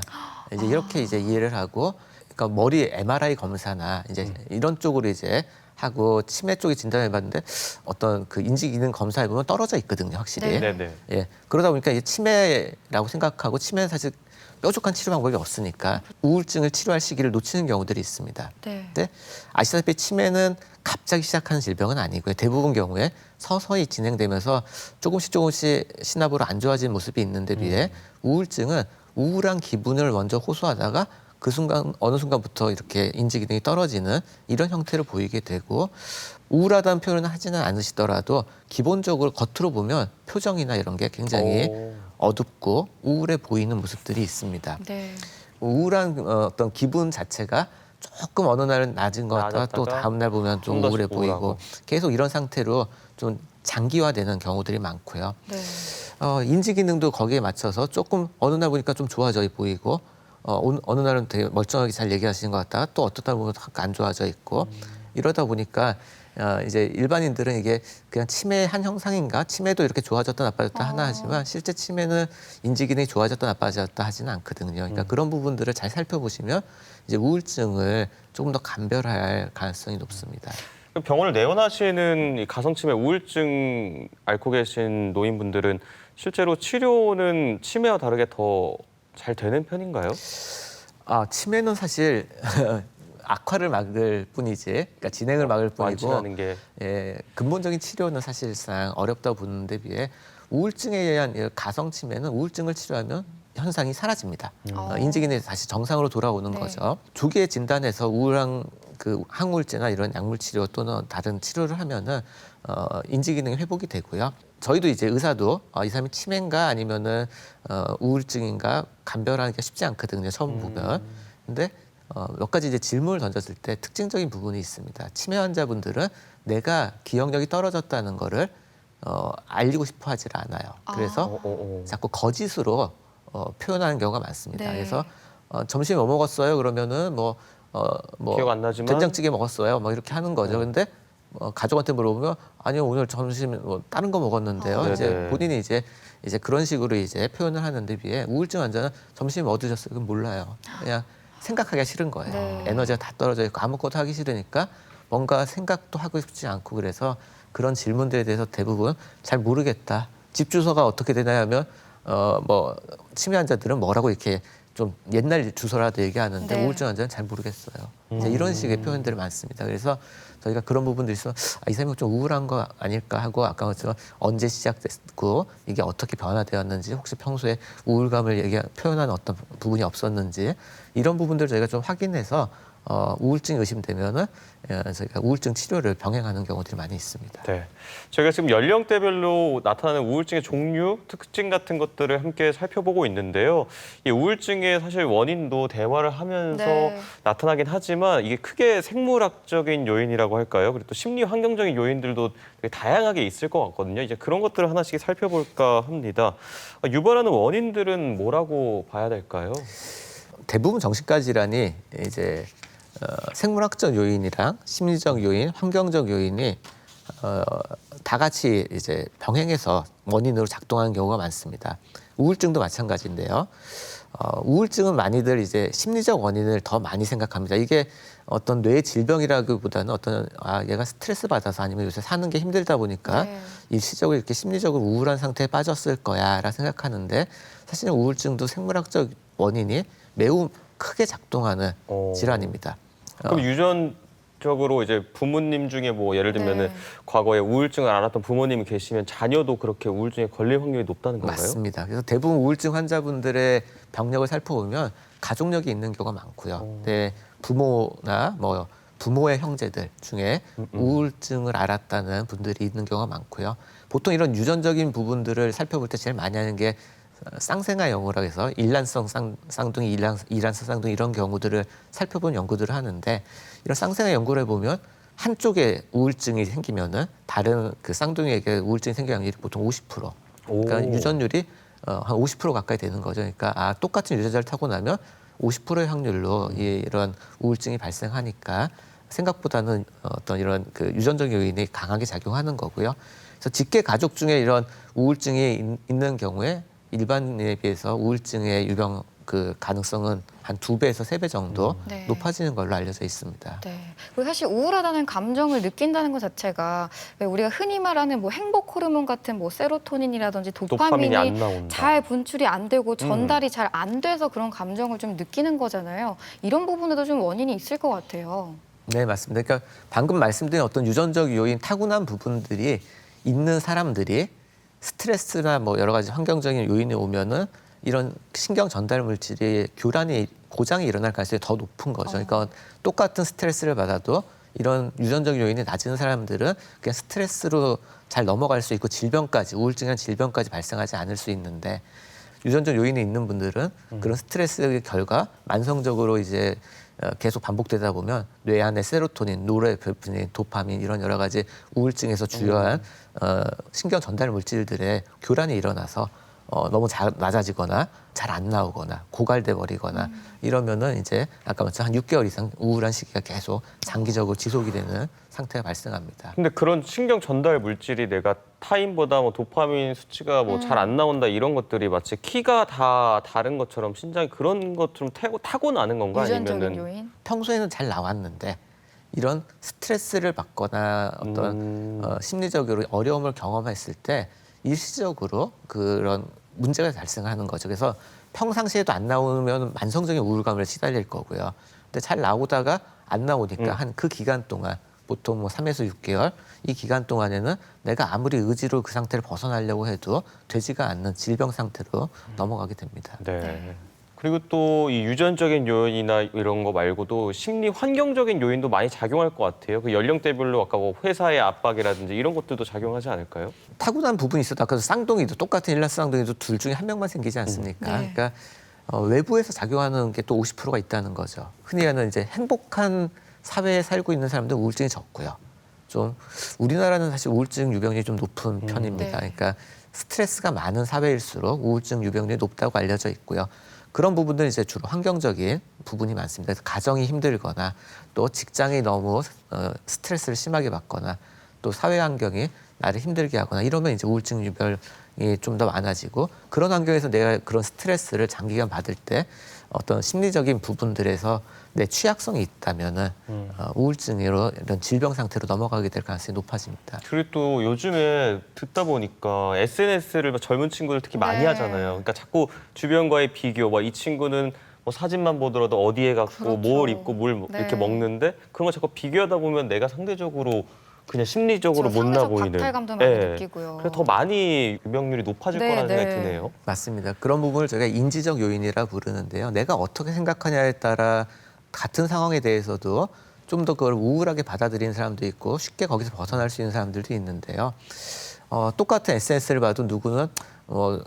[SPEAKER 5] 이제 이렇게 이제 이해를 하고, 그러니까 머리 MRI 검사나 이제 이런 쪽으로 이제 하고 치매 쪽에 진단해봤는데 어떤 그 인지 기능 검사해 보면 떨어져 있거든요, 확실히.
[SPEAKER 2] 네.
[SPEAKER 1] 네네.
[SPEAKER 5] 예, 그러다 보니까 이게 치매라고 생각하고 치매는 사실 뾰족한 치료 방법이 없으니까 우울증을 치료할 시기를 놓치는 경우들이 있습니다.
[SPEAKER 2] 네.
[SPEAKER 5] 근데 아시다시피 치매는 갑자기 시작하는 질병은 아니고요. 대부분 경우에 서서히 진행되면서 조금씩 신압으로 안 좋아지는 모습이 있는데 비해 우울증은 우울한 기분을 먼저 호소하다가 그 순간 어느 순간부터 이렇게 인지 기능이 떨어지는 이런 형태를 보이게 되고 우울하다는 표현은 하지는 않으시더라도 기본적으로 겉으로 보면 표정이나 이런 게 굉장히 어둡고 우울해 보이는 모습들이 있습니다.
[SPEAKER 2] 네.
[SPEAKER 5] 우울한 어떤 기분 자체가 조금 어느 날은 낮은 것 같다가 또
[SPEAKER 1] 낮았다가
[SPEAKER 5] 다음 날 보면 좀
[SPEAKER 1] 좀 더
[SPEAKER 5] 우울해
[SPEAKER 1] 우울하고.
[SPEAKER 5] 보이고 계속 이런 상태로 좀 장기화되는 경우들이 많고요.
[SPEAKER 2] 네.
[SPEAKER 5] 인지 기능도 거기에 맞춰서 조금 어느 날 보니까 좀 좋아져 보이고 어느 날은 되게 멀쩡하게 잘 얘기하시는 것 같다가 또 어떤 날 보면 안 좋아져 있고 이러다 보니까 이제 일반인들은 이게 그냥 치매의 한 형상인가? 치매도 이렇게 좋아졌다 나빠졌다 하나 하지만 실제 치매는 인지 기능이 좋아졌다 나빠졌다 하지는 않거든요. 그러니까 그런 부분들을 잘 살펴보시면 이제 우울증을 조금 더 감별할 가능성이 높습니다.
[SPEAKER 1] 병원을 내원하시는 이 가성치매 우울증 앓고 계신 노인분들은 실제로 치료는 치매와 다르게 더 잘 되는 편인가요?
[SPEAKER 5] 치매는 사실 악화를 막을 뿐이지, 그러니까 진행을 막을 뿐이고,
[SPEAKER 1] 완치하는 게
[SPEAKER 5] 근본적인 치료는 사실상 어렵다고 보는데 비해 우울증에 의한 가성 치매는 우울증을 치료하면 현상이 사라집니다. 인지 기능이 다시 정상으로 돌아오는
[SPEAKER 2] 네.
[SPEAKER 5] 거죠. 조기에 진단해서 우울한 그 항우울제나 이런 약물 치료 또는 다른 치료를 하면은 인지 기능이 회복이 되고요. 저희도 이제 의사도 이 사람이 치매인가 아니면은 우울증인가 감별하는 게 쉽지 않거든요. 처음 보면. 근데 몇 가지 이제 질문을 던졌을 때 특징적인 부분이 있습니다. 치매 환자분들은 내가 기억력이 떨어졌다는 거를 알리고 싶어 하질 않아요. 그래서 자꾸 거짓으로 표현하는 경우가 많습니다.
[SPEAKER 2] 네.
[SPEAKER 5] 그래서 점심에 뭐 먹었어요? 그러면은 뭐
[SPEAKER 1] 기억 안 나지만
[SPEAKER 5] 된장찌개 먹었어요. 뭐 이렇게 하는 거죠. 근데 가족한테 물어보면 아니요 오늘 점심 뭐 다른 거 먹었는데요. 이제
[SPEAKER 1] 네네.
[SPEAKER 5] 본인이 이제 그런 식으로 이제 표현을 하는데 비해 우울증 환자는 점심 뭐 드셨어요? 그럼 몰라요. 그냥 생각하기가 싫은 거예요.
[SPEAKER 2] 네.
[SPEAKER 5] 에너지가 다 떨어져 있고 아무것도 하기 싫으니까 뭔가 생각도 하고 싶지 않고 그래서 그런 질문들에 대해서 대부분 잘 모르겠다. 집 주소가 어떻게 되냐 하면 뭐 치매 환자들은 뭐라고 이렇게 좀 옛날 주소라도 얘기하는데
[SPEAKER 2] 네.
[SPEAKER 5] 우울증 환자는 잘 모르겠어요. 이제 이런 식의 표현들이 많습니다. 그래서 저희가 그런 부분들이 있어서 이 사람이 좀 우울한 거 아닐까 하고 아까 말씀처럼 언제 시작됐고 이게 어떻게 변화되었는지 혹시 평소에 우울감을 표현하는 어떤 부분이 없었는지 이런 부분들을 저희가 좀 확인해서 우울증이 의심되면은 저희가 우울증 치료를 병행하는 경우들이 많이 있습니다.
[SPEAKER 1] 네. 저희가 지금 연령대별로 나타나는 우울증의 종류, 특징 같은 것들을 함께 살펴보고 있는데요. 이 우울증의 사실 원인도 대화를 하면서
[SPEAKER 2] 네.
[SPEAKER 1] 나타나긴 하지만 이게 크게 생물학적인 요인이라고 할까요? 그리고 또 심리 환경적인 요인들도 되게 다양하게 있을 것 같거든요. 이제 그런 것들을 하나씩 살펴볼까 합니다. 유발하는 원인들은 뭐라고 봐야 될까요?
[SPEAKER 5] 대부분 정신과 질환이 이제 생물학적 요인이랑 심리적 요인, 환경적 요인이 다 같이 이제 병행해서 원인으로 작동하는 경우가 많습니다. 우울증도 마찬가지인데요. 우울증은 많이들 이제 심리적 원인을 더 많이 생각합니다. 이게 어떤 뇌 질병이라기보다는 얘가 스트레스 받아서 아니면 요새 사는 게 힘들다 보니까
[SPEAKER 2] 네.
[SPEAKER 5] 일시적으로 이렇게 심리적으로 우울한 상태에 빠졌을 거야라 생각하는데 사실은 우울증도 생물학적 원인이 매우 크게 작동하는 질환입니다.
[SPEAKER 1] 그럼 유전적으로 이제 부모님 중에 뭐 예를 들면은
[SPEAKER 2] 네.
[SPEAKER 1] 과거에 우울증을 앓았던 부모님이 계시면 자녀도 그렇게 우울증에 걸릴 확률이 높다는 건가요?
[SPEAKER 5] 맞습니다. 그래서 대부분 우울증 환자분들의 병력을 살펴보면 가족력이 있는 경우가 많고요. 네, 부모나 뭐 부모의 형제들 중에 우울증을 앓았다는 분들이 있는 경우가 많고요. 보통 이런 유전적인 부분들을 살펴볼 때 제일 많이 하는 게 쌍생아 영우라고 해서 일란성 쌍둥이, 이란성 쌍둥이 이런 경우들을 살펴본 연구들을 하는데 이런 쌍생아 연구를 해보면 한쪽에 우울증이 생기면은 다른 그 쌍둥이에게 우울증이 생길 확률이 보통 50%. 그러니까 유전율이 한 50% 가까이 되는 거죠. 그러니까 똑같은 유전자를 타고 나면 50%의 확률로 이런 우울증이 발생하니까 생각보다는 어떤 이런 그 유전적 요인이 강하게 작용하는 거고요. 그래서 직계 가족 중에 이런 우울증이 있는 경우에 일반인에 비해서 우울증의 유병 그 가능성은 한 2배에서 3배 정도
[SPEAKER 2] 네.
[SPEAKER 5] 높아지는 걸로 알려져 있습니다.
[SPEAKER 2] 네. 그리고 사실 우울하다는 감정을 느낀다는 것 자체가 왜 우리가 흔히 말하는 뭐 행복 호르몬 같은 뭐 세로토닌이라든지
[SPEAKER 1] 도파민이 안
[SPEAKER 2] 도파민이
[SPEAKER 1] 나온다.
[SPEAKER 2] 잘 분출이 안 되고 전달이 잘 안 돼서 그런 감정을 좀 느끼는 거잖아요. 이런 부분에도 좀 원인이 있을 것 같아요.
[SPEAKER 5] 네, 맞습니다. 그러니까 방금 말씀드린 어떤 유전적 요인, 타고난 부분들이 있는 사람들이 스트레스나 뭐 여러 가지 환경적인 요인이 오면은 이런 신경 전달 물질이 고장이 일어날 가능성이 더 높은 거죠. 그러니까 똑같은 스트레스를 받아도 이런 유전적 요인이 낮은 사람들은 그냥 스트레스로 잘 넘어갈 수 있고 우울증이나 질병까지 발생하지 않을 수 있는데 유전적 요인이 있는 분들은 그런 스트레스의 결과 만성적으로 이제 계속 반복되다 보면 뇌 안에 세로토닌, 노르에피네프린, 도파민 이런 여러 가지 우울증에서 주요한 신경 전달 물질들의 교란이 일어나서 너무 낮아지거나 잘 안 나오거나 고갈돼 버리거나 이러면은 이제 아까 말씀한 한 6개월 이상 우울한 시기가 계속 장기적으로 지속이 되는 상태가 발생합니다.
[SPEAKER 1] 근데 그런 신경 전달 물질이 내가 타인보다 뭐 도파민 수치가 뭐 잘 안 나온다 이런 것들이 마치 키가 다 다른 것처럼 신장이 그런 것처럼 타고나는 건가?
[SPEAKER 2] 유전적인
[SPEAKER 1] 아니면은
[SPEAKER 2] 요인?
[SPEAKER 5] 평소에는 잘 나왔는데 이런 스트레스를 받거나 어떤 심리적으로 어려움을 경험했을 때 일시적으로 그런 문제가 발생하는 거죠. 그래서 평상시에도 안 나오면 만성적인 우울감을 시달릴 거고요. 근데 잘 나오다가 안 나오니까 한 그 기간 동안 보통 뭐 3에서 6개월 이 기간 동안에는 내가 아무리 의지로 그 상태를 벗어나려고 해도 되지가 않는 질병 상태로 넘어가게 됩니다.
[SPEAKER 1] 네. 그리고 또 이 유전적인 요인이나 이런 거 말고도 심리 환경적인 요인도 많이 작용할 것 같아요. 그 연령대별로 아까 뭐 회사의 압박이라든지 이런 것들도 작용하지 않을까요?
[SPEAKER 5] 타고난 부분이 있어도 아까 쌍둥이도 똑같은 일란 쌍둥이도 둘 중에 한 명만 생기지 않습니까?
[SPEAKER 2] 네.
[SPEAKER 5] 그러니까 외부에서 작용하는 게 또 50%가 있다는 거죠. 흔히 하는 이제 행복한 사회에 살고 있는 사람들 우울증이 적고요. 좀 우리나라는 사실 우울증 유병률이 좀 높은 편입니다.
[SPEAKER 2] 네.
[SPEAKER 5] 그러니까 스트레스가 많은 사회일수록 우울증 유병률이 높다고 알려져 있고요. 그런 부분들은 이제 주로 환경적인 부분이 많습니다. 그래서 가정이 힘들거나 또 직장이 너무 스트레스를 심하게 받거나 또 사회 환경이 나를 힘들게 하거나 이러면 이제 우울증 유병이 좀 더 많아지고 그런 환경에서 내가 그런 스트레스를 장기간 받을 때 어떤 심리적인 부분들에서 내 취약성이 있다면은 우울증으로 이런 질병 상태로 넘어가게 될 가능성이 높아집니다.
[SPEAKER 1] 그리고 또 요즘에 듣다 보니까 SNS를 젊은 친구들 특히 많이
[SPEAKER 2] 네.
[SPEAKER 1] 하잖아요. 그러니까 자꾸 주변과의 비교, 이 친구는 뭐 사진만 보더라도 어디에 갔고
[SPEAKER 2] 그렇죠.
[SPEAKER 1] 뭘 입고 뭘
[SPEAKER 2] 네.
[SPEAKER 1] 이렇게 먹는데 그런 거 자꾸 비교하다 보면 내가 상대적으로 그냥 심리적으로
[SPEAKER 2] 그렇죠.
[SPEAKER 1] 못나
[SPEAKER 2] 상대적
[SPEAKER 1] 보이는.
[SPEAKER 2] 박탈감도 많이
[SPEAKER 1] 예.
[SPEAKER 2] 느끼고요.
[SPEAKER 1] 그래서 더 많이 유병률이 높아질
[SPEAKER 2] 네,
[SPEAKER 1] 거라는 생각이
[SPEAKER 2] 네.
[SPEAKER 1] 드네요.
[SPEAKER 5] 맞습니다. 그런 부분을 저희가 인지적 요인이라 부르는데요. 내가 어떻게 생각하냐에 따라 같은 상황에 대해서도 좀 더 그걸 우울하게 받아들이는 사람도 있고 쉽게 거기서 벗어날 수 있는 사람들도 있는데요. 똑같은 SNS를 봐도 누구는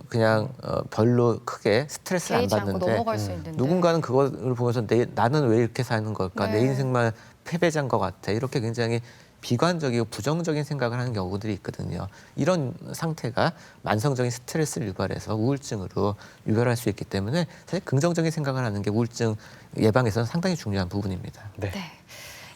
[SPEAKER 5] 그냥 별로 크게 스트레스를 안
[SPEAKER 2] 개의치 않고
[SPEAKER 5] 받는데
[SPEAKER 2] 넘어갈 수 있는데.
[SPEAKER 5] 누군가는 그걸 보면서 나는 왜 이렇게 사는 걸까?
[SPEAKER 2] 네.
[SPEAKER 5] 내 인생만 패배자인 것 같아. 이렇게 굉장히 비관적이고 부정적인 생각을 하는 경우들이 있거든요. 이런 상태가 만성적인 스트레스를 유발해서 우울증으로 유발할 수 있기 때문에 사실 긍정적인 생각을 하는 게 우울증 예방에서는 상당히 중요한 부분입니다.
[SPEAKER 2] 네.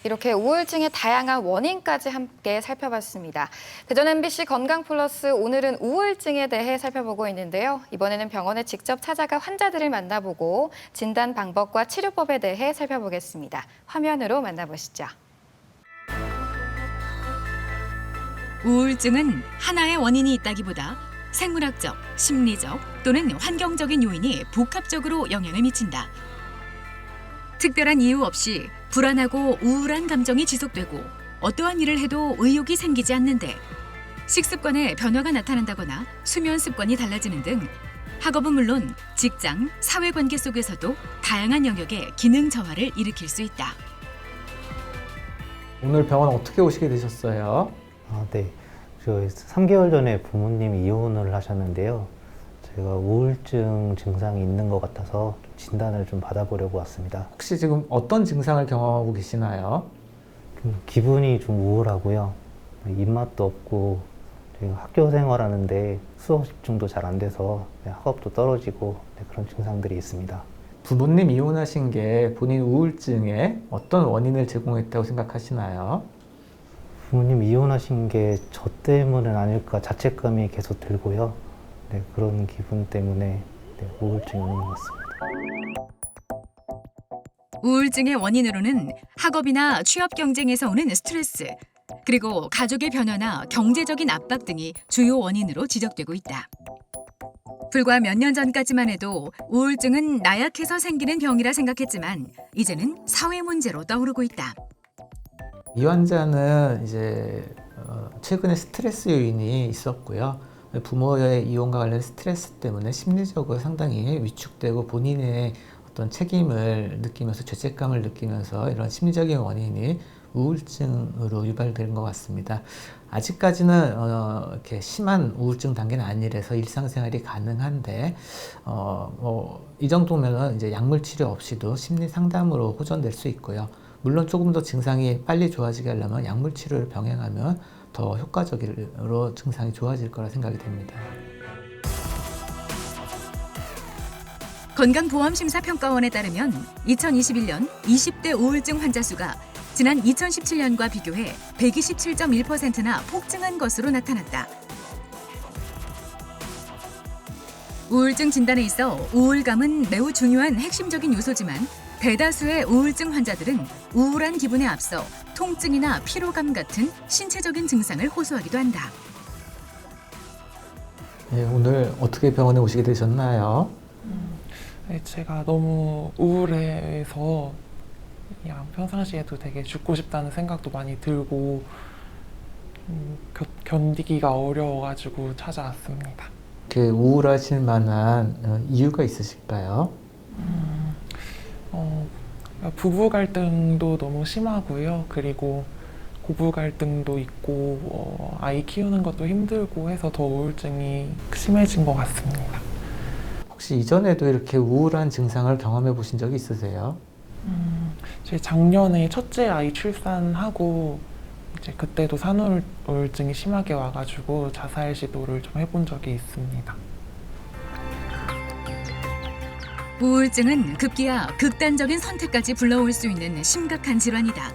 [SPEAKER 2] 이렇게 우울증의 다양한 원인까지 함께 살펴봤습니다. 그전 MBC 건강 플러스 오늘은 우울증에 대해 살펴보고 있는데요. 이번에는 병원에 직접 찾아가 환자들을 만나보고 진단 방법과 치료법에 대해 살펴보겠습니다. 화면으로 만나보시죠.
[SPEAKER 3] 우울증은 하나의 원인이 있다기보다 생물학적, 심리적 또는 환경적인 요인이 복합적으로 영향을 미친다. 특별한 이유 없이 불안하고 우울한 감정이 지속되고 어떠한 일을 해도 의욕이 생기지 않는데 식습관에 변화가 나타난다거나 수면 습관이 달라지는 등 학업은 물론 직장, 사회관계 속에서도 다양한 영역의 기능 저하를 일으킬 수 있다.
[SPEAKER 4] 오늘 병원 어떻게 오시게 되셨어요?
[SPEAKER 6] 네. 저 3개월 전에 부모님이 이혼을 하셨는데요. 제가 우울증 증상이 있는 것 같아서 진단을 좀 받아보려고 왔습니다.
[SPEAKER 4] 혹시 지금 어떤 증상을 경험하고 계시나요?
[SPEAKER 6] 좀 기분이 좀 우울하고요. 입맛도 없고 제가 학교 생활하는데 수업 집중도 잘 안 돼서 학업도 떨어지고 그런 증상들이 있습니다.
[SPEAKER 4] 부모님 이혼하신 게 본인 우울증에 어떤 원인을 제공했다고 생각하시나요?
[SPEAKER 6] 부모님 이혼하신 게 저 때문은 아닐까 자책감이 계속 들고요. 그런 기분 때문에 우울증이 오는 것 같습니다.
[SPEAKER 3] 우울증의 원인으로는 학업이나 취업 경쟁에서 오는 스트레스, 그리고 가족의 변화나 경제적인 압박 등이 주요 원인으로 지적되고 있다. 불과 몇 년 전까지만 해도 우울증은 나약해서 생기는 병이라 생각했지만 이제는 사회 문제로 떠오르고 있다.
[SPEAKER 4] 이 환자는 이제 최근에 스트레스 요인이 있었고요. 부모의 이혼과 관련 스트레스 때문에 심리적으로 상당히 위축되고 본인의 어떤 책임을 느끼면서 죄책감을 느끼면서 이런 심리적인 원인이 우울증으로 유발된 것 같습니다. 아직까지는 이렇게 심한 우울증 단계는 아니라서 일상생활이 가능한데 이 정도면은 이제 약물 치료 없이도 심리 상담으로 호전될 수 있고요. 물론 조금 더 증상이 빨리 좋아지게 하려면 약물 치료를 병행하면 더 효과적으로 증상이 좋아질 거라 생각이 됩니다.
[SPEAKER 3] 건강보험심사평가원에 따르면 2021년 20대 우울증 환자 수가 지난 2017년과 비교해 127.1%나 폭증한 것으로 나타났다. 우울증 진단에 있어 우울감은 매우 중요한 핵심적인 요소지만 대다수의 우울증 환자들은 우울한 기분에 앞서 통증이나 피로감 같은 신체적인 증상을 호소하기도 한다.
[SPEAKER 4] 네, 오늘 어떻게 병원에 오시게 되셨나요?
[SPEAKER 7] 네, 제가 너무 우울해서 그냥 평상시에도 되게 죽고 싶다는 생각도 많이 들고 견디기가 어려워가지고 찾아왔습니다.
[SPEAKER 4] 이렇게 우울하실 만한 이유가 있으실까요?
[SPEAKER 7] 부부 갈등도 너무 심하고요. 그리고 고부 갈등도 있고 아이 키우는 것도 힘들고 해서 더 우울증이 심해진 것 같습니다.
[SPEAKER 4] 혹시 이전에도 이렇게 우울한 증상을 경험해 보신 적이 있으세요?
[SPEAKER 7] 제 작년에 첫째 아이 출산하고 이제 그때도 산후우울증이 심하게 와가지고 자살 시도를 좀 해본 적이 있습니다.
[SPEAKER 3] 우울증은 급기야 극단적인 선택까지 불러올 수 있는 심각한 질환이다.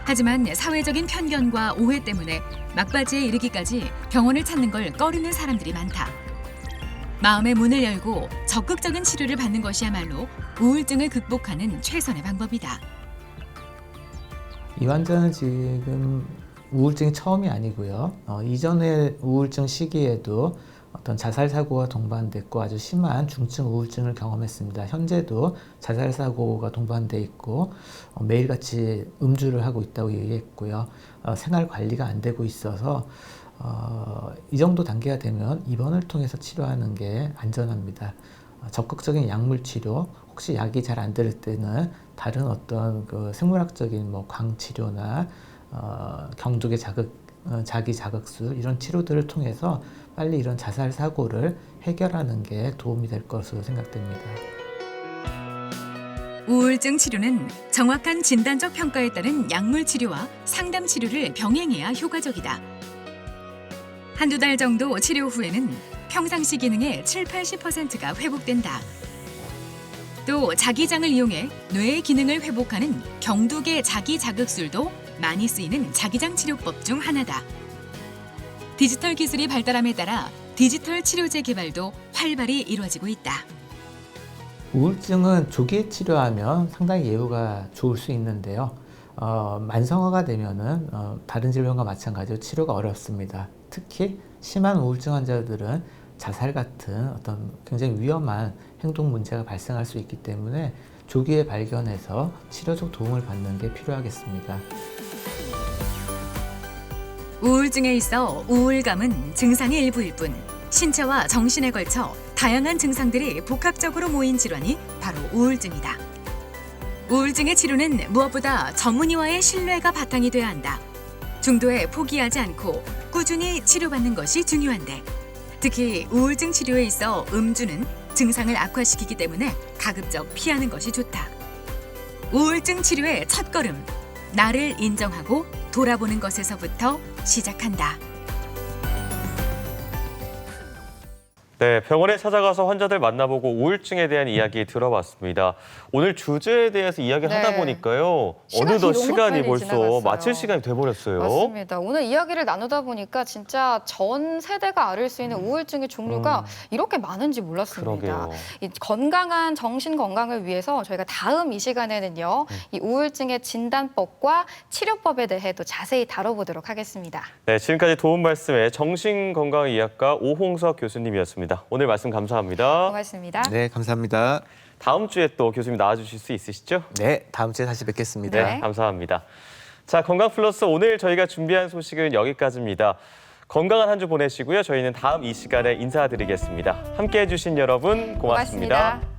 [SPEAKER 3] 하지만 사회적인 편견과 오해 때문에 막바지에 이르기까지 병원을 찾는 걸 꺼리는 사람들이 많다. 마음의 문을 열고 적극적인 치료를 받는 것이야말로 우울증을 극복하는 최선의 방법이다.
[SPEAKER 4] 이 환자는 지금 우울증이 처음이 아니고요. 이전의 우울증 시기에도 어떤 자살 사고가 동반됐고 아주 심한 중증 우울증을 경험했습니다. 현재도 자살 사고가 동반돼 있고 매일같이 음주를 하고 있다고 얘기했고요. 생활 관리가 안 되고 있어서 이 정도 단계가 되면 입원을 통해서 치료하는 게 안전합니다. 적극적인 약물 치료 혹시 약이 잘 안 될 때는 다른 어떤 그 생물학적인 뭐 광치료나 경두계 자기 자극술 이런 치료들을 통해서 빨리 이런 자살 사고를 해결하는 게 도움이 될 것으로 생각됩니다.
[SPEAKER 3] 우울증 치료는 정확한 진단적 평가에 따른 약물 치료와 상담 치료를 병행해야 효과적이다. 한두 달 정도 치료 후에는 평상시 기능의 70~80%가 회복된다. 또 자기장을 이용해 뇌의 기능을 회복하는 경두계 자기 자극술도 많이 쓰이는 자기장 치료법 중 하나다. 디지털 기술이 발달함에 따라 디지털 치료제 개발도 활발히 이루어지고 있다.
[SPEAKER 4] 우울증은 조기에 치료하면 상당히 예후가 좋을 수 있는데요. 만성화가 되면은 다른 질병과 마찬가지로 치료가 어렵습니다. 특히 심한 우울증 환자들은 자살 같은 어떤 굉장히 위험한 행동 문제가 발생할 수 있기 때문에 조기에 발견해서 치료적 도움을 받는 게 필요하겠습니다.
[SPEAKER 3] 우울증에 있어 우울감은 증상의 일부일 뿐 신체와 정신에 걸쳐 다양한 증상들이 복합적으로 모인 질환이 바로 우울증이다. 우울증의 치료는 무엇보다 전문의와의 신뢰가 바탕이 돼야 한다. 중도에 포기하지 않고 꾸준히 치료받는 것이 중요한데 특히 우울증 치료에 있어 음주는 증상을 악화시키기 때문에 가급적 피하는 것이 좋다. 우울증 치료의 첫걸음, 나를 인정하고 돌아보는 것에서부터 시작한다.
[SPEAKER 1] 네, 병원에 찾아가서 환자들 만나보고 우울증에 대한 이야기 들어봤습니다. 오늘 주제에 대해서 이야기를 하다
[SPEAKER 2] 네.
[SPEAKER 1] 보니까요.
[SPEAKER 2] 시간이
[SPEAKER 1] 어느덧
[SPEAKER 2] 너무
[SPEAKER 1] 시간이
[SPEAKER 2] 빨리
[SPEAKER 1] 벌써
[SPEAKER 2] 지나갔어요.
[SPEAKER 1] 마칠 시간이 돼버렸어요.
[SPEAKER 2] 맞습니다. 오늘 이야기를 나누다 보니까 진짜 전 세대가 앓을 수 있는 우울증의 종류가 이렇게 많은지 몰랐습니다.
[SPEAKER 1] 그러게요.
[SPEAKER 2] 이 건강한 정신 건강을 위해서 저희가 다음 이 시간에는요. 이 우울증의 진단법과 치료법에 대해 또 자세히 다뤄보도록 하겠습니다.
[SPEAKER 1] 네, 지금까지 도움 말씀의 정신건강의학과 오홍석 교수님이었습니다. 오늘 말씀 감사합니다.
[SPEAKER 2] 고맙습니다.
[SPEAKER 5] 네, 감사합니다.
[SPEAKER 1] 다음 주에 또 교수님 나와주실 수 있으시죠?
[SPEAKER 5] 네, 다음 주에 다시 뵙겠습니다.
[SPEAKER 2] 네.
[SPEAKER 1] 감사합니다. 자, 건강플러스 오늘 저희가 준비한 소식은 여기까지입니다. 건강한 한 주 보내시고요. 저희는 다음 이 시간에 인사드리겠습니다. 함께해 주신 여러분 고맙습니다.
[SPEAKER 2] 고맙습니다.